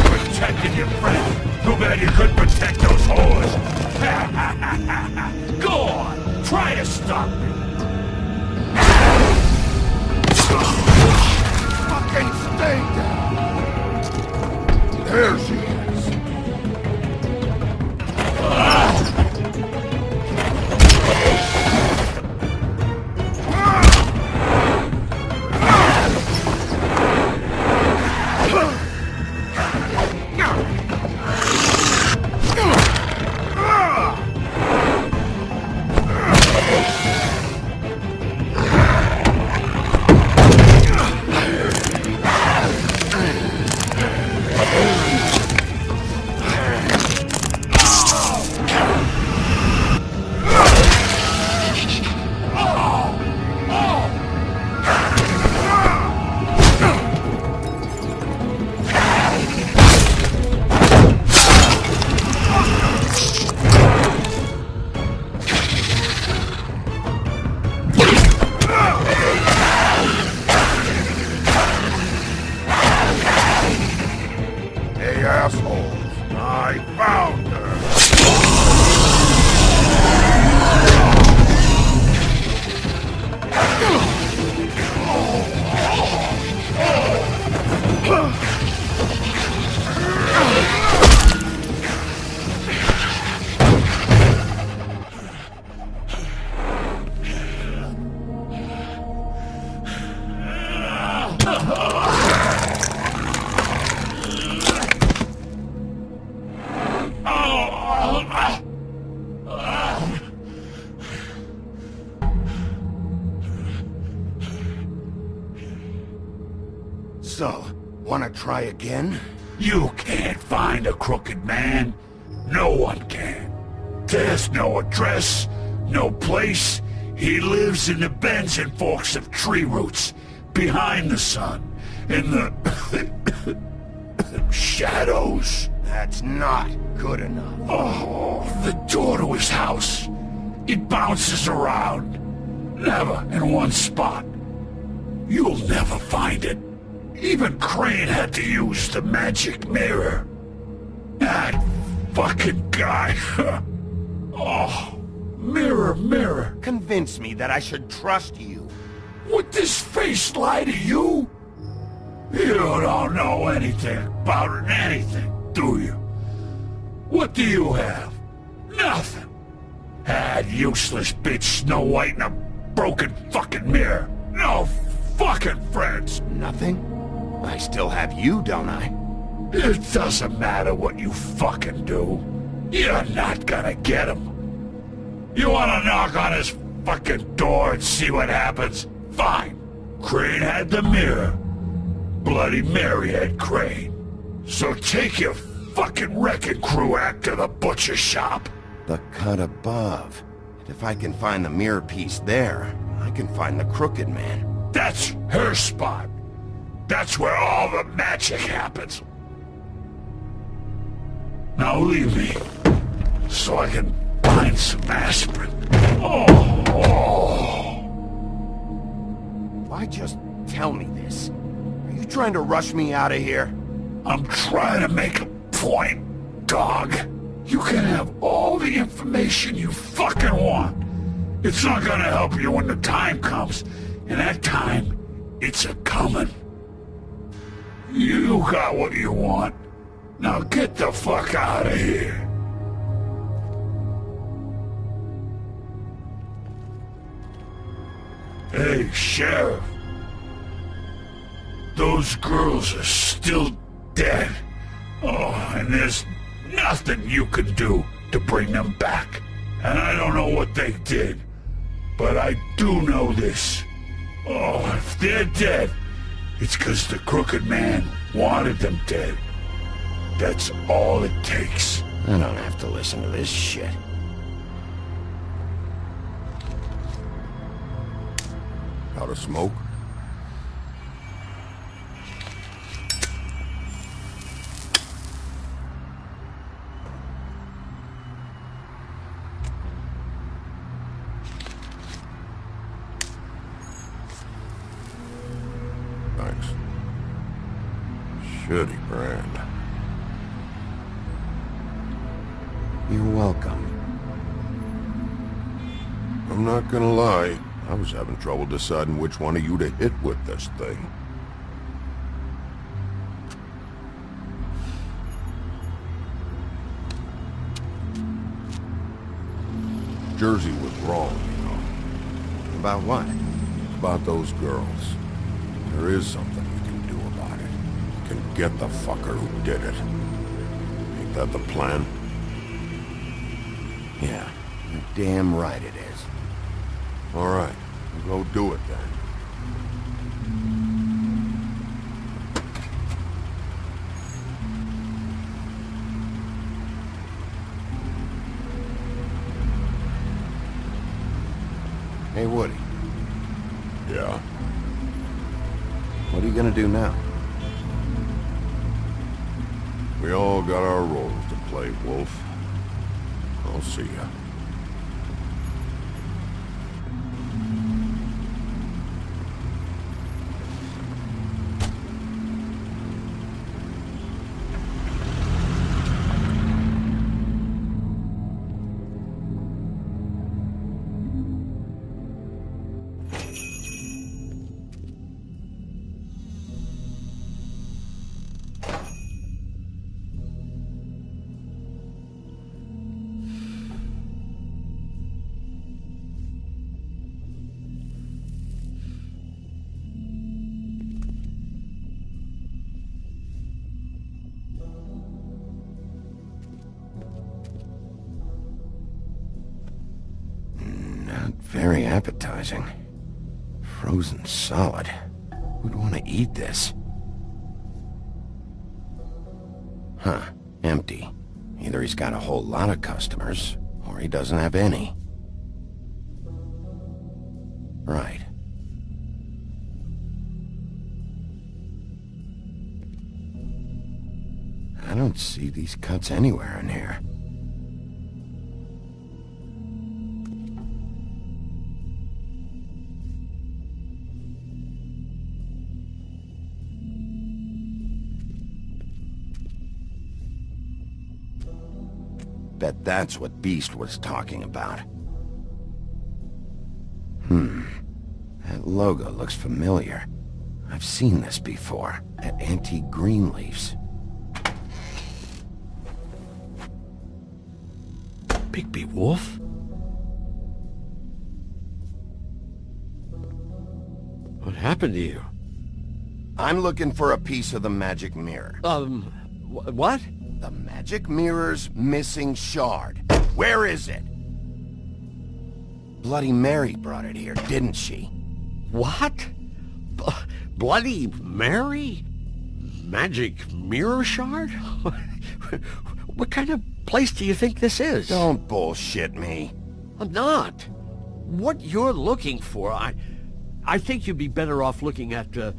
Protecting your friend. Too bad you couldn't protect those whores. Go on! Try to stop me! Fucking stay down. There she is. So, wanna try again? You can't find a crooked man. No one can. There's no address, no place. He lives in the bends and forks of tree roots, behind the sun, in the shadows. That's not good enough. Oh, the door to his house. It bounces around. Never in one spot. You'll never find it. Even Crane had to use the magic mirror. That fucking guy. Oh, mirror, mirror. Convince me that I should trust you. Would this face lie to you? You don't know anything about anything, do you? What do you have? Nothing. That useless bitch Snow White and a broken fucking mirror. No fucking friends. Nothing? I still have you, don't I? It doesn't matter what you fucking do. You're not gonna get him. You wanna knock on his fucking door and see what happens? Fine. Crane had the mirror. Bloody Mary had Crane. So take your fucking wrecking crew act to the butcher shop. The cut above. If I can find the mirror piece there, I can find the crooked man. That's her spot. That's where all the magic happens. Now leave me, so I can find some aspirin. Why just tell me this? Are you trying to rush me out of here? I'm trying to make a point, dog. You can have all the information you fucking want. It's not gonna help you when the time comes, and that time, it's a-comin'. You got what you want. Now get the fuck out of here. Hey, Sheriff. Those girls are still dead. Oh, and there's nothing you can do to bring them back. And I don't know what they did, but I do know this. Oh, if they're dead, it's 'cause the crooked man wanted them dead. That's all it takes. I don't have to listen to this shit. Out of smoke? Thanks. Shitty brand. You're welcome. I'm not gonna lie. I was having trouble deciding which one of you to hit with this thing. Jersey was wrong, you know. About what? About those girls. There is something you can do about it. You can get the fucker who did it. Ain't that the plan? Yeah, you're damn right it is. All right, we'll go do it then. Hey, Woody. Yeah? What are you gonna do now? We all got our roles to play, Wolf. I'll see ya. Very appetizing. Frozen solid. Who'd want to eat this? Huh. Empty. Either he's got a whole lot of customers, or he doesn't have any. Right. I don't see these cuts anywhere in here. Bet that's what Beast was talking about. That logo looks familiar. I've seen this before, at Antique Greenleaf's. Bigby Wolf? What happened to you? I'm looking for a piece of the magic mirror. What? The magic mirror's missing shard. Where is it? Bloody Mary brought it here, didn't she? What? Bloody Mary? Magic mirror shard? What kind of place do you think this is? Don't bullshit me. I'm not. What you're looking for, I think you'd be better off looking at the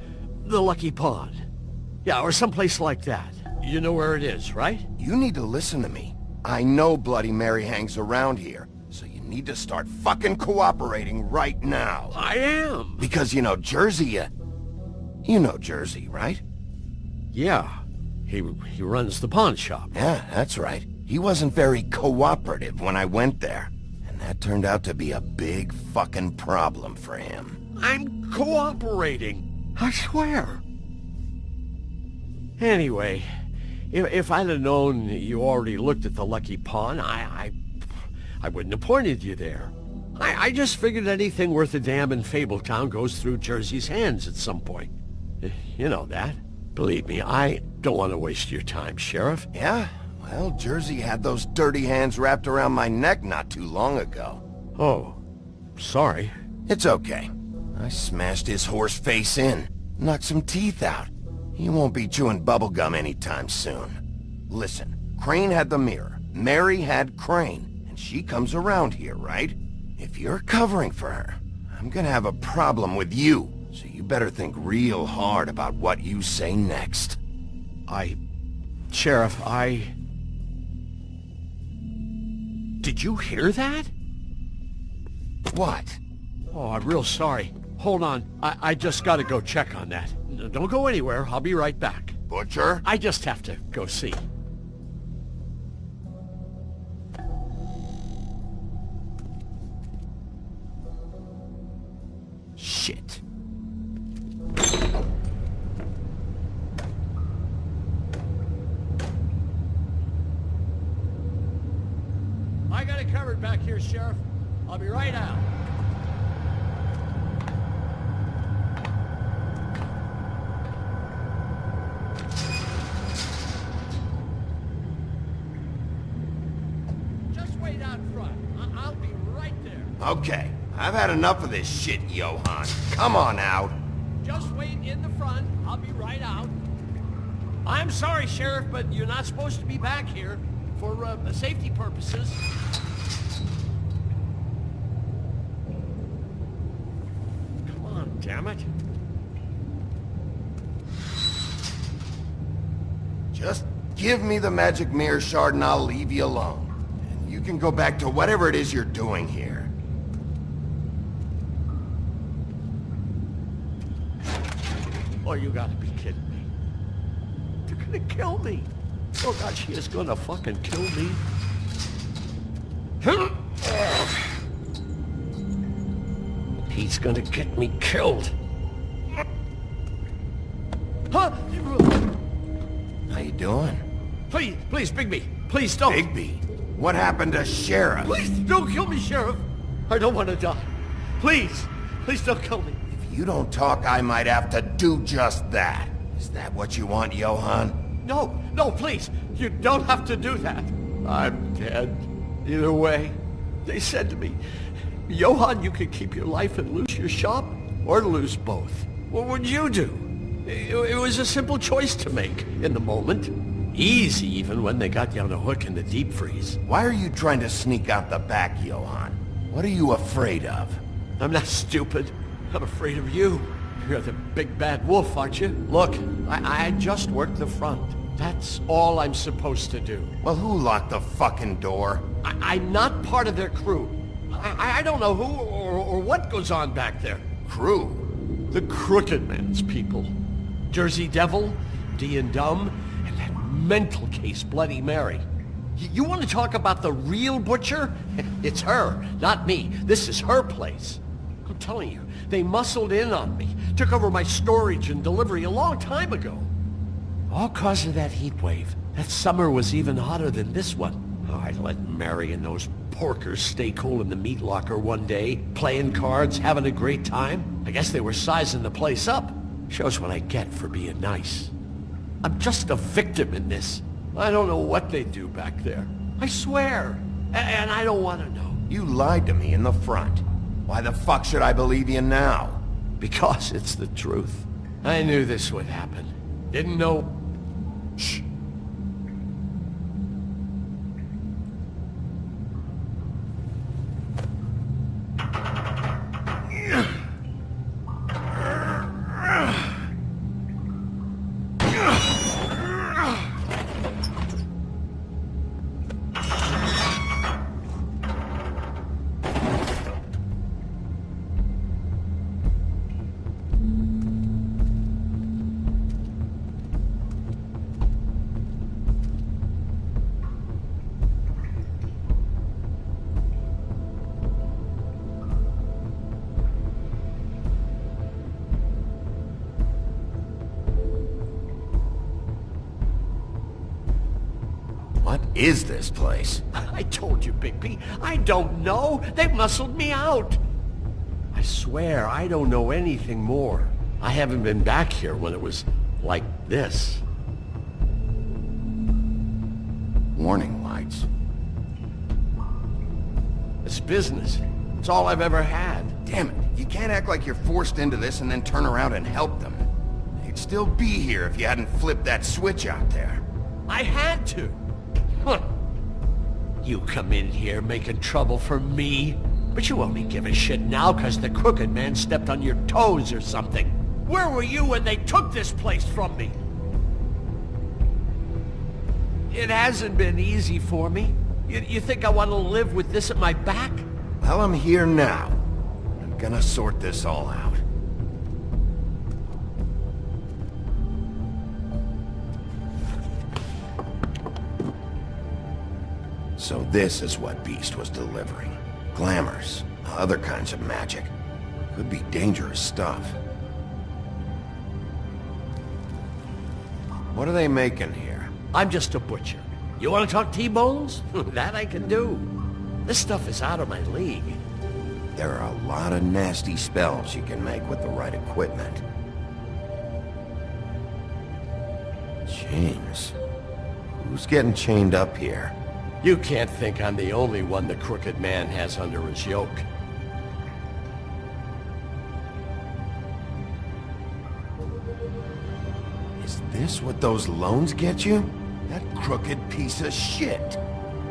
Lucky Pond. Yeah, or someplace like that. You know where it is, right? You need to listen to me. I know Bloody Mary hangs around here, so you need to start fucking cooperating right now. I am. Because you know Jersey, you know Jersey, right? Yeah. He runs the pawn shop. Yeah, that's right. He wasn't very cooperative when I went there. And that turned out to be a big fucking problem for him. I'm cooperating. I swear. Anyway, if I'd have known you already looked at the Lucky Pawn, I wouldn't have pointed you there. I just figured anything worth a damn in Fabletown goes through Jersey's hands at some point. You know that. Believe me, I don't want to waste your time, Sheriff. Yeah? Well, Jersey had those dirty hands wrapped around my neck not too long ago. Oh, sorry. It's okay. I smashed his horse face in, knocked some teeth out. He won't be chewing bubblegum anytime soon. Listen, Crane had the mirror, Mary had Crane, and she comes around here, right? If you're covering for her, I'm gonna have a problem with you, so you better think real hard about what you say next. Sheriff, Did you hear that? What? Oh, I'm real sorry. Hold on. I just gotta go check on that. Don't go anywhere. I'll be right back. Butcher? I just have to go see. Shit. I got it covered back here, Sheriff. I'll be right out. Just wait out front. I'll be right there. Okay, I've had enough of this shit, Johann. Come on out. Just wait in the front. I'll be right out. I'm sorry, Sheriff, but you're not supposed to be back here for safety purposes. Come on, damn it. Just give me the magic mirror shard and I'll leave you alone. And you can go back to whatever it is you're doing here. Oh, you gotta be kidding me. They're gonna kill me. Oh God, she is gonna fucking kill me. He's gonna get me killed. Huh? How you doing? Please, Bigby. Please don't. Bigby? What happened to Sheriff? Please don't kill me, Sheriff. I don't want to die. Please don't kill me. If you don't talk, I might have to do just that. Is that what you want, Johann? No, please. You don't have to do that. I'm dead. Either way. They said to me, Johann, you could keep your life and lose your shop, or lose both. What would you do? It was a simple choice to make in the moment. Easy, even when they got you on a hook in the deep freeze. Why are you trying to sneak out the back, Johann? What are you afraid of? I'm not stupid. I'm afraid of you. You're the big bad wolf, aren't you? Look, I just worked the front. That's all I'm supposed to do. Well, who locked the fucking door? I'm not part of their crew. I don't know who or what goes on back there. Crew? The Crooked Man's people. Jersey Devil, D and Dumb, and that mental case, Bloody Mary. You want to talk about the real butcher? It's her, not me. This is her place. I'm telling you, they muscled in on me, took over my storage and delivery a long time ago. All cause of that heat wave. That summer was even hotter than this one. Oh, I let Mary and those porkers stay cool in the meat locker one day, playing cards, having a great time. I guess they were sizing the place up. Shows what I get for being nice. I'm just a victim in this. I don't know what they do back there. I swear. And I don't want to know. You lied to me in the front. Why the fuck should I believe you now? Because it's the truth. I knew this would happen. Didn't know... Shh. What is this place? I told you, Bigby. I don't know. They muscled me out. I swear, I don't know anything more. I haven't been back here when it was like this. Warning lights. It's business. It's all I've ever had. Damn it. You can't act like you're forced into this and then turn around and help them. They'd still be here if you hadn't flipped that switch out there. I had to. Huh. You come in here making trouble for me, but you only give a shit now because the Crooked Man stepped on your toes or something. Where were you when they took this place from me? It hasn't been easy for me. You think I want to live with this at my back? Well, I'm here now. I'm gonna sort this all out. So this is what Beast was delivering. Glamours, other kinds of magic. Could be dangerous stuff. What are they making here? I'm just a butcher. You want to talk T-bones? That I can do. This stuff is out of my league. There are a lot of nasty spells you can make with the right equipment. Chains. Who's getting chained up here? You can't think I'm the only one the Crooked Man has under his yoke. Is this what those loans get you? That crooked piece of shit.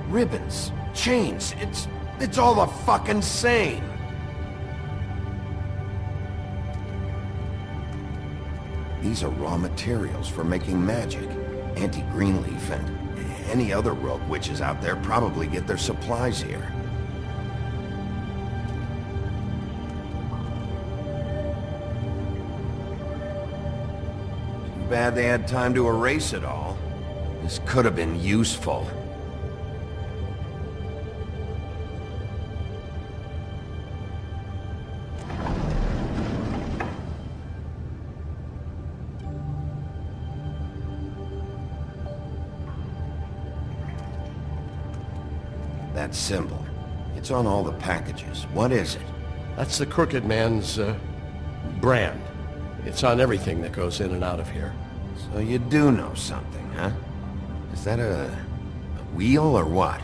Ribbons, chains, it's all the fucking same. These are raw materials for making magic. Anti-Greenleaf and any other rogue witches out there probably get their supplies here. Too bad they had time to erase it all. This could have been useful. That symbol. It's on all the packages. What is it? That's the Crooked Man's, brand. It's on everything that goes in and out of here. So you do know something, huh? Is that a wheel or what?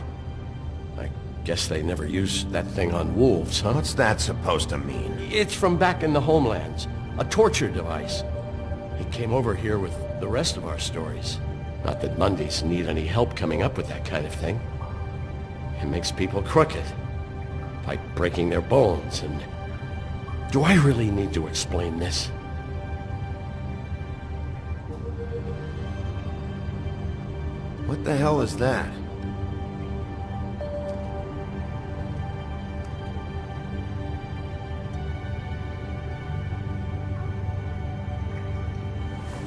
I guess they never used that thing on wolves, huh? What's that supposed to mean? It's from back in the homelands. A torture device. It came over here with the rest of our stories. Not that Mondays need any help coming up with that kind of thing. It makes people crooked, like breaking their bones, and... Do I really need to explain this? What the hell is that?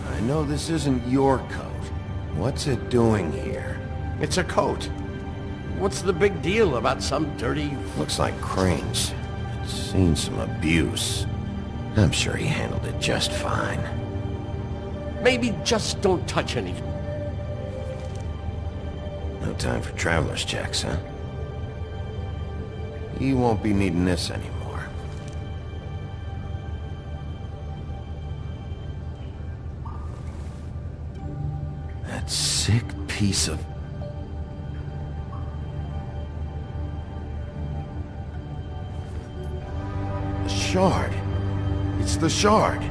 I know this isn't your coat. What's it doing here? It's a coat. What's the big deal about some dirty... Looks like Crane's. It's seen some abuse. I'm sure he handled it just fine. Maybe just don't touch anything. No time for traveler's checks, huh? You won't be needing this anymore. That sick piece of... The shard. It's the shard.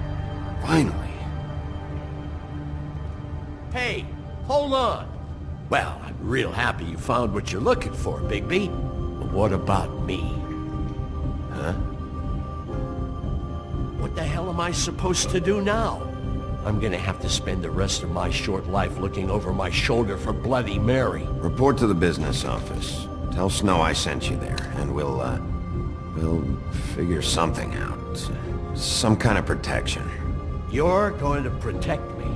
Finally. Hey, hold on. Well, I'm real happy you found what you're looking for, Bigby. But what about me? Huh? What the hell am I supposed to do now? I'm gonna have to spend the rest of my short life looking over my shoulder for Bloody Mary. Report to the business office. Tell Snow I sent you there, and we'll figure something out. Some kind of protection. You're going to protect me.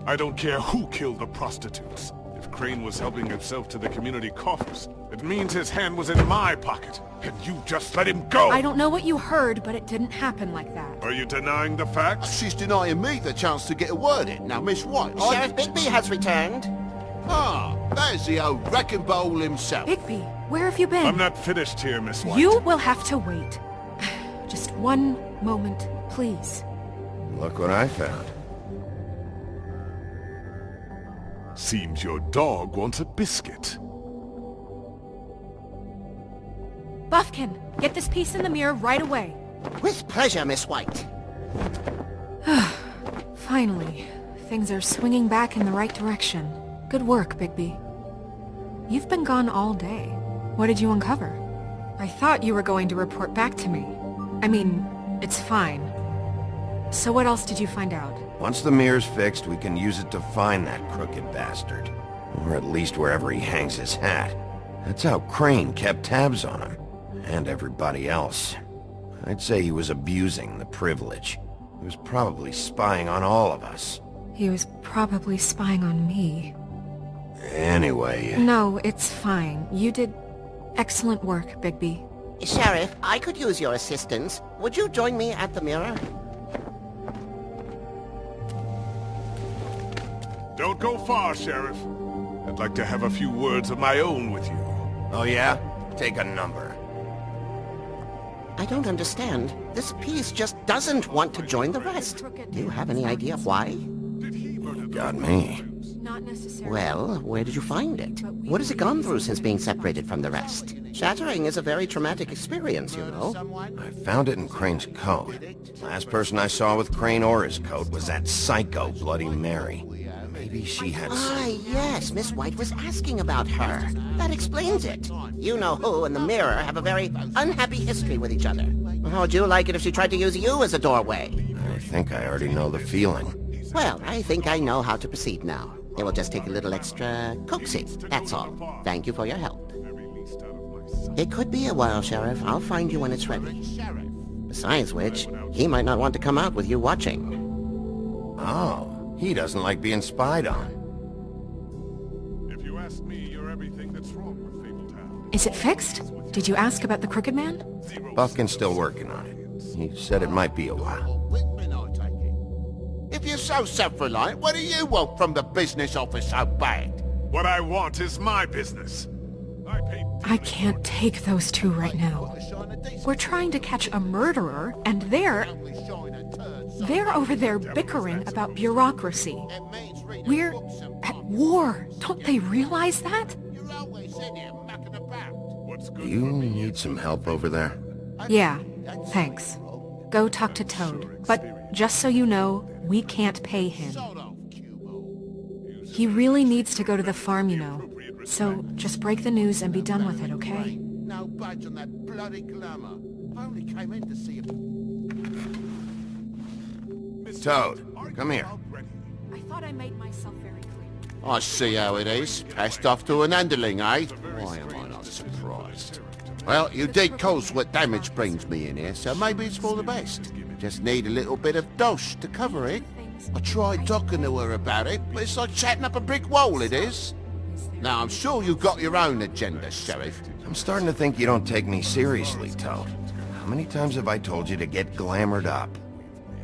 I don't care who killed the prostitutes. If Crane was helping himself to the community coffers, it means his hand was in my pocket, and you just let him go! I don't know what you heard, but it didn't happen like that. Are you denying the facts? She's denying me the chance to get a word in. Now, Miss White, Sheriff Bigby has returned. Ah, there's the old wrecking bowl himself. Bigby, where have you been? I'm not finished here, Miss White. You will have to wait. Just one moment, please. Look what I found. Seems your dog wants a biscuit. Buffkin, get this piece in the mirror right away. With pleasure, Miss White. Finally, things are swinging back in the right direction. Good work, Bigby. You've been gone all day. What did you uncover? I thought you were going to report back to me. I mean, it's fine. So what else did you find out? Once the mirror's fixed, we can use it to find that crooked bastard. Or at least wherever he hangs his hat. That's how Crane kept tabs on him. And everybody else. I'd say he was abusing the privilege. He was probably spying on all of us. He was probably spying on me. Anyway... No, it's fine. You did excellent work, Bigby. Sheriff, I could use your assistance. Would you join me at the mirror? Don't go far, Sheriff. I'd like to have a few words of my own with you. Oh yeah? Take a number. I don't understand. This piece just doesn't want to join the rest. Do you have any idea why? Got me. Not necessarily. Well, where did you find it? What has it gone through since being separated from the rest? Shattering is a very traumatic experience, you know. I found it in Crane's coat. Last person I saw with Crane or his coat was that psycho Bloody Mary. Maybe she had Ah, yes, Miss White was asking about her. That explains it. You know who and the mirror have a very unhappy history with each other. How would you like it if she tried to use you as a doorway? I think I already know the feeling. Well, I think I know how to proceed now. It will just take a little extra coaxing, that's all. Thank you for your help. It could be a while, Sheriff. I'll find you when it's ready. Besides which, he might not want to come out with you watching. Oh, he doesn't like being spied on. If you ask me, you're everything that's wrong with Fabletown. Is it fixed? Did you ask about the Crooked Man? Buffkin's still working on it. He said it might be a while. If If you're so self-reliant, what do you want from the business office so bad? What I want is my business. I can't take those two right now. We're trying to catch a murderer, and they're over there bickering about bureaucracy. We're at war. Don't they realize that? Do you need some help over there? Yeah, thanks. Go talk to Toad. But just so you know, we can't pay him. He really needs to go to the farm, you know. So just break the news and be done with it, okay? No budge on that bloody glamour. I only came in to see if... Toad, come here. I thought I made myself very clear. I see how it is. Passed off to an underling, eh? Why am I not surprised? Well, you did cause what damage brings me in here, so maybe it's for the best. Just need a little bit of dosh to cover it. I tried talking to her about it, but it's like chatting up a brick wall, it is. Now, I'm sure you've got your own agenda, Sheriff. I'm starting to think you don't take me seriously, Toad. How many times have I told you to get glamored up?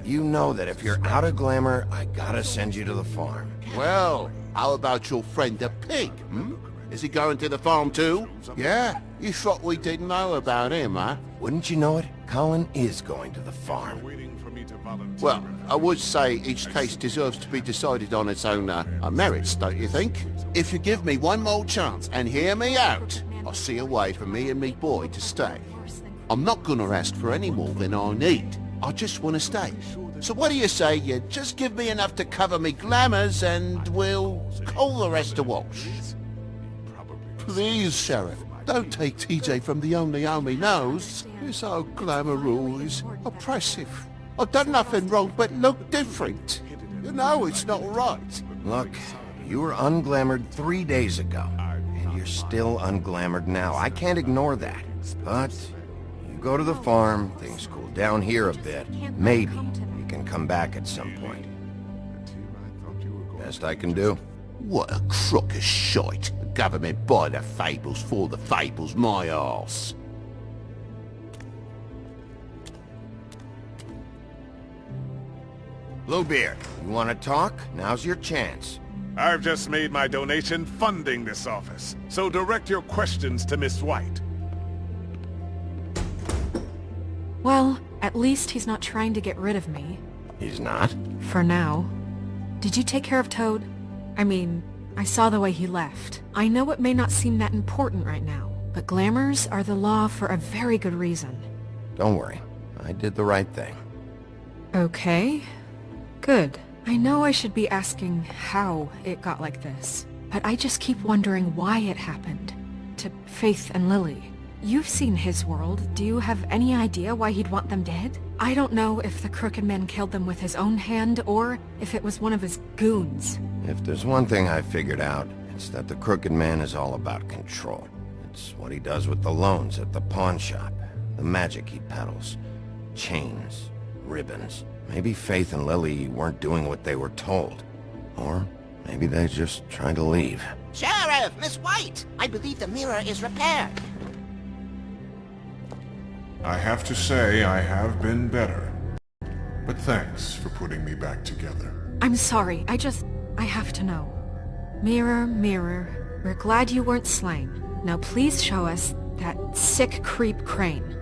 You know that if you're out of glamour, I gotta send you to the farm. Well, how about your friend the pig, hmm? Is he going to the farm too? Yeah? You thought we didn't know about him, huh? Wouldn't you know it? Colin is going to the farm. Well, I would say each case deserves to be decided on its own merits, don't you think? If you give me one more chance and hear me out, I'll see a way for me and me boy to stay. I'm not gonna ask for any more than I need. I just want to stay. So what do you say you just give me enough to cover me glamours and we'll call the rest a wash? Please, Sheriff, don't take TJ from the only home he knows. This old glamour rule is oppressive. I've done nothing wrong but look different. You know it's not right. Look, you were unglamored 3 days ago, and you're still unglamored now. I can't ignore that. But you go to the farm, things cool down here a bit. Maybe you can come back at some point. Best I can do. What a crock of shite. The government buy the fables for the fables, my arse. Bluebeard, you want to talk? Now's your chance. I've just made my donation funding this office, so direct your questions to Miss White. Well, at least he's not trying to get rid of me. He's not? For now. Did you take care of Toad? I mean, I saw the way he left. I know it may not seem that important right now, but glamours are the law for a very good reason. Don't worry. I did the right thing. Okay. Good. I know I should be asking how it got like this, but I just keep wondering why it happened. To Faith and Lily. You've seen his world. Do you have any idea why he'd want them dead? I don't know if the Crooked Man killed them with his own hand, or if it was one of his goons. If there's one thing I figured out, it's that the Crooked Man is all about control. It's what he does with the loans at the pawn shop, the magic he peddles, chains, ribbons. Maybe Faith and Lily weren't doing what they were told. Or maybe they just tried to leave. Sheriff, Miss White! I believe the mirror is repaired. I have to say I have been better. But thanks for putting me back together. I'm sorry, I have to know. Mirror, mirror, we're glad you weren't slain. Now please show us that sick creep Crane.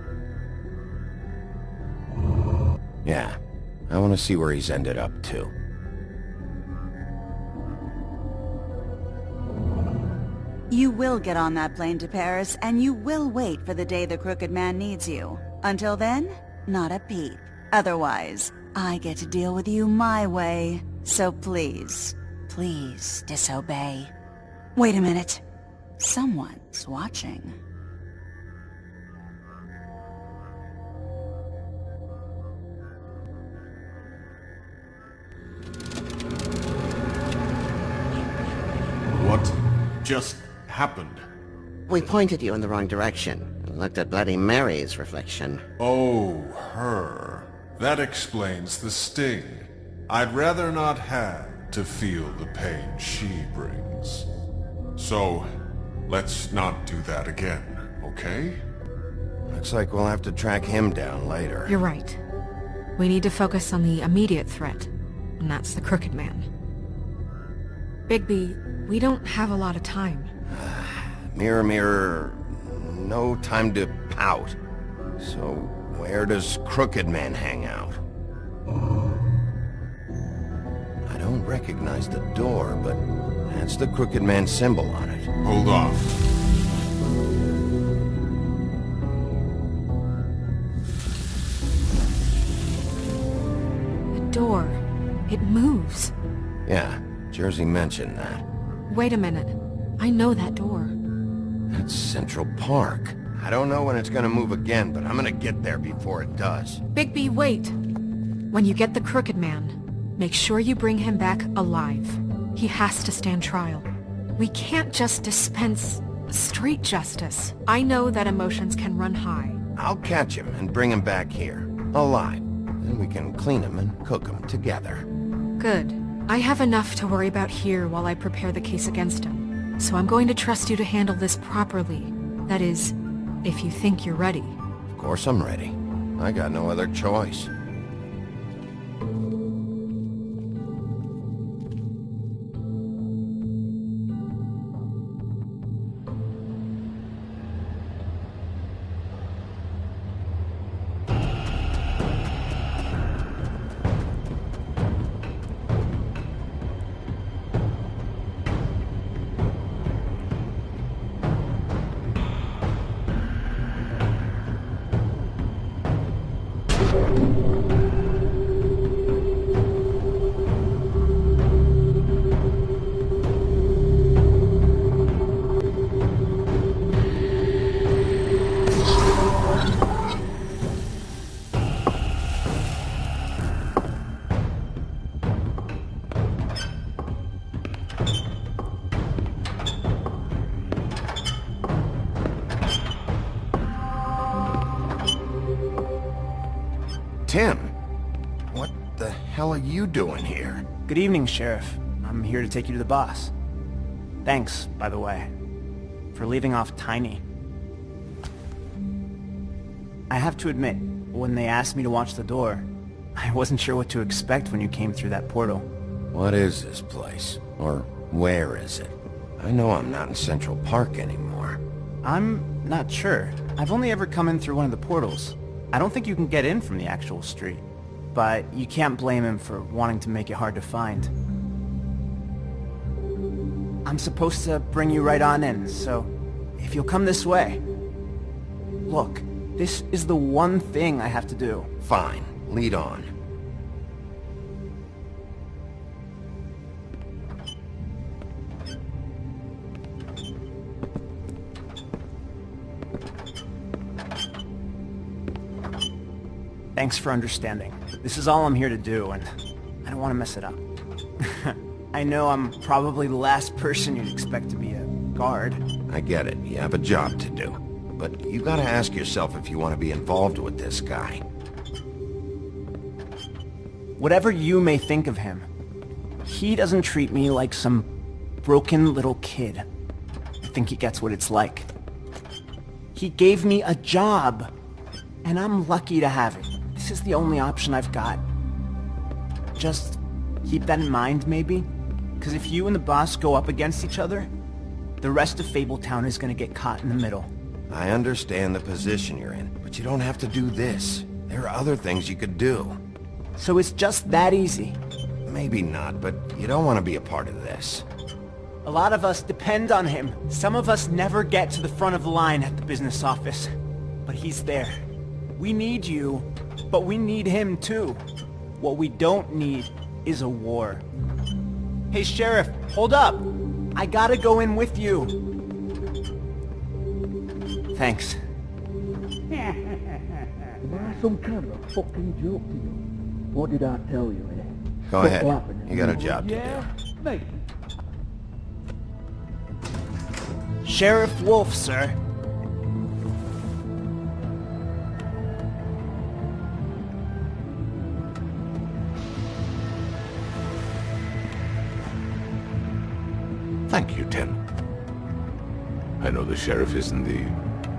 Yeah, I want to see where he's ended up, too. You will get on that plane to Paris, and you will wait for the day the Crooked Man needs you. Until then, not a peep. Otherwise, I get to deal with you my way. So please, please disobey. Wait a minute. Someone's watching. What just happened? We pointed you in the wrong direction and looked at Bloody Mary's reflection. Oh, her. That explains the sting. I'd rather not have to feel the pain she brings. So, let's not do that again, okay? Looks like we'll have to track him down later. You're right. We need to focus on the immediate threat. and that's the Crooked Man. Bigby, we don't have a lot of time. Mirror, mirror, no time to pout. So, where does Crooked Man hang out? I don't recognize the door, but that's the Crooked Man symbol on it. Hold off. The door. It moves. Yeah, Jersey mentioned that. Wait a minute. I know that door. That's Central Park. I don't know when it's gonna move again, but I'm gonna get there before it does. Bigby, wait! When you get the Crooked Man, make sure you bring him back alive. He has to stand trial. We can't just dispense street justice. I know that emotions can run high. I'll catch him and bring him back here, alive. Then we can clean him and cook him together. Good. I have enough to worry about here while I prepare the case against him. So I'm going to trust you to handle this properly. That is, if you think you're ready. Of course I'm ready. I got no other choice. Tim, what the hell are you doing here? Good evening, Sheriff. I'm here to take you to the boss. Thanks, by the way, for leaving off Tiny. I have to admit, when they asked me to watch the door, I wasn't sure what to expect when you came through that portal. What is this place? Or where is it? I know I'm not in Central Park anymore. I'm not sure. I've only ever come in through one of the portals. I don't think you can get in from the actual street. But you can't blame him for wanting to make it hard to find. I'm supposed to bring you right on in, so if you'll come this way. Look, this is the one thing I have to do. Fine, lead on. Thanks for understanding. This is all I'm here to do, and I don't want to mess it up. I know I'm probably the last person you'd expect to be a guard. I get it. You have a job to do. But you gotta ask yourself if you want to be involved with this guy. Whatever you may think of him, he doesn't treat me like some broken little kid. I think he gets what it's like. He gave me a job, and I'm lucky to have it. This is the only option I've got. Just keep that in mind, maybe? Because if you and the boss go up against each other, the rest of Fabletown is gonna get caught in the middle. I understand the position you're in, but you don't have to do this. There are other things you could do. So it's just that easy? Maybe not, but you don't want to be a part of this. A lot of us depend on him. Some of us never get to the front of the line at the business office. But he's there. We need you, but we need him too. What we don't need is a war. Hey, Sheriff, hold up! I gotta go in with you. Thanks. Some kind of a fucking joke to you. What did I tell you, eh? Go ahead. You got a job to do. Mate. Sheriff Wolf, sir. Thank you, Tim. I know the sheriff isn't the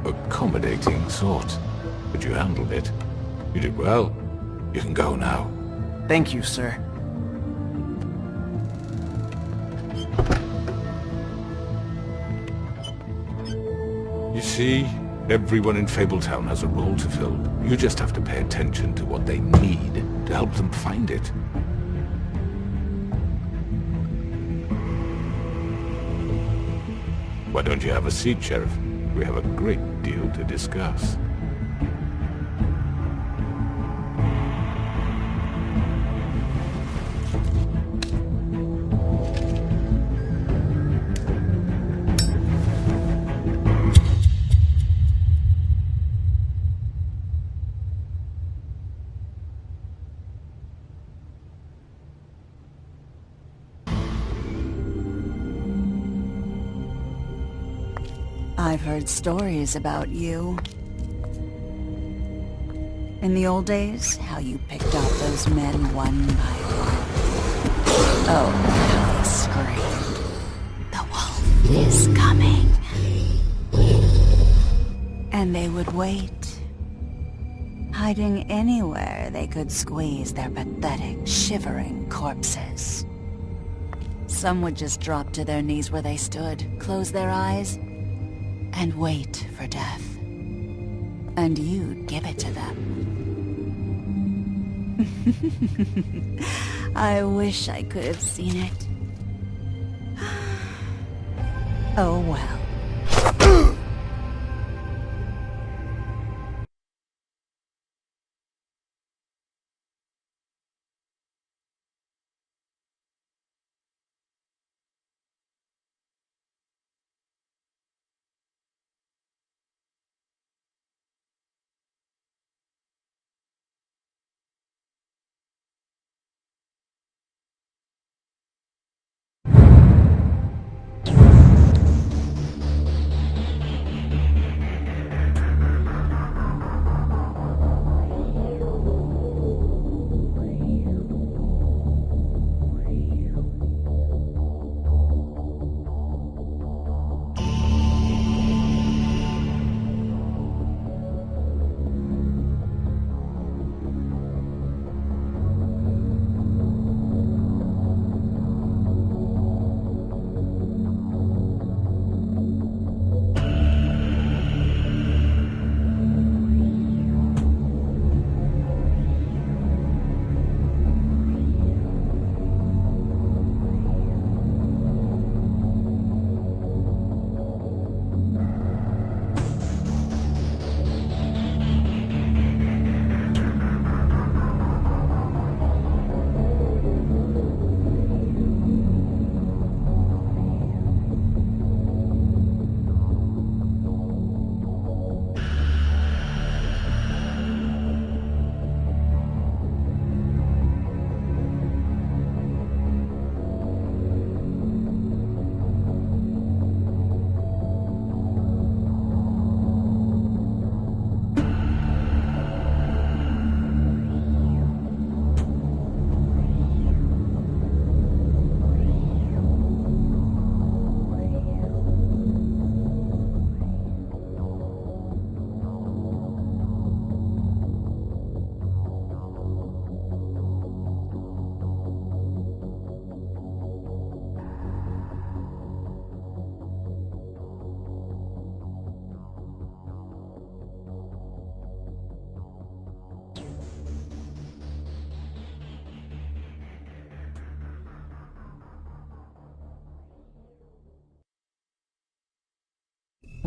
accommodating sort, but you handled it. You did well. You can go now. Thank you, sir. You see, everyone in Fabletown has a role to fill. You just have to pay attention to what they need to help them find it. Why don't you have a seat, Sheriff? We have a great deal to discuss. I've heard stories about you. In the old days, how you picked off those men one by one. Oh, how they screamed. The wolf is coming. And they would wait, hiding anywhere they could squeeze their pathetic, shivering corpses. Some would just drop to their knees where they stood, close their eyes, and wait for death. And you'd give it to them. I wish I could have seen it. Oh well.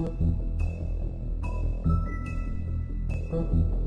Thank you.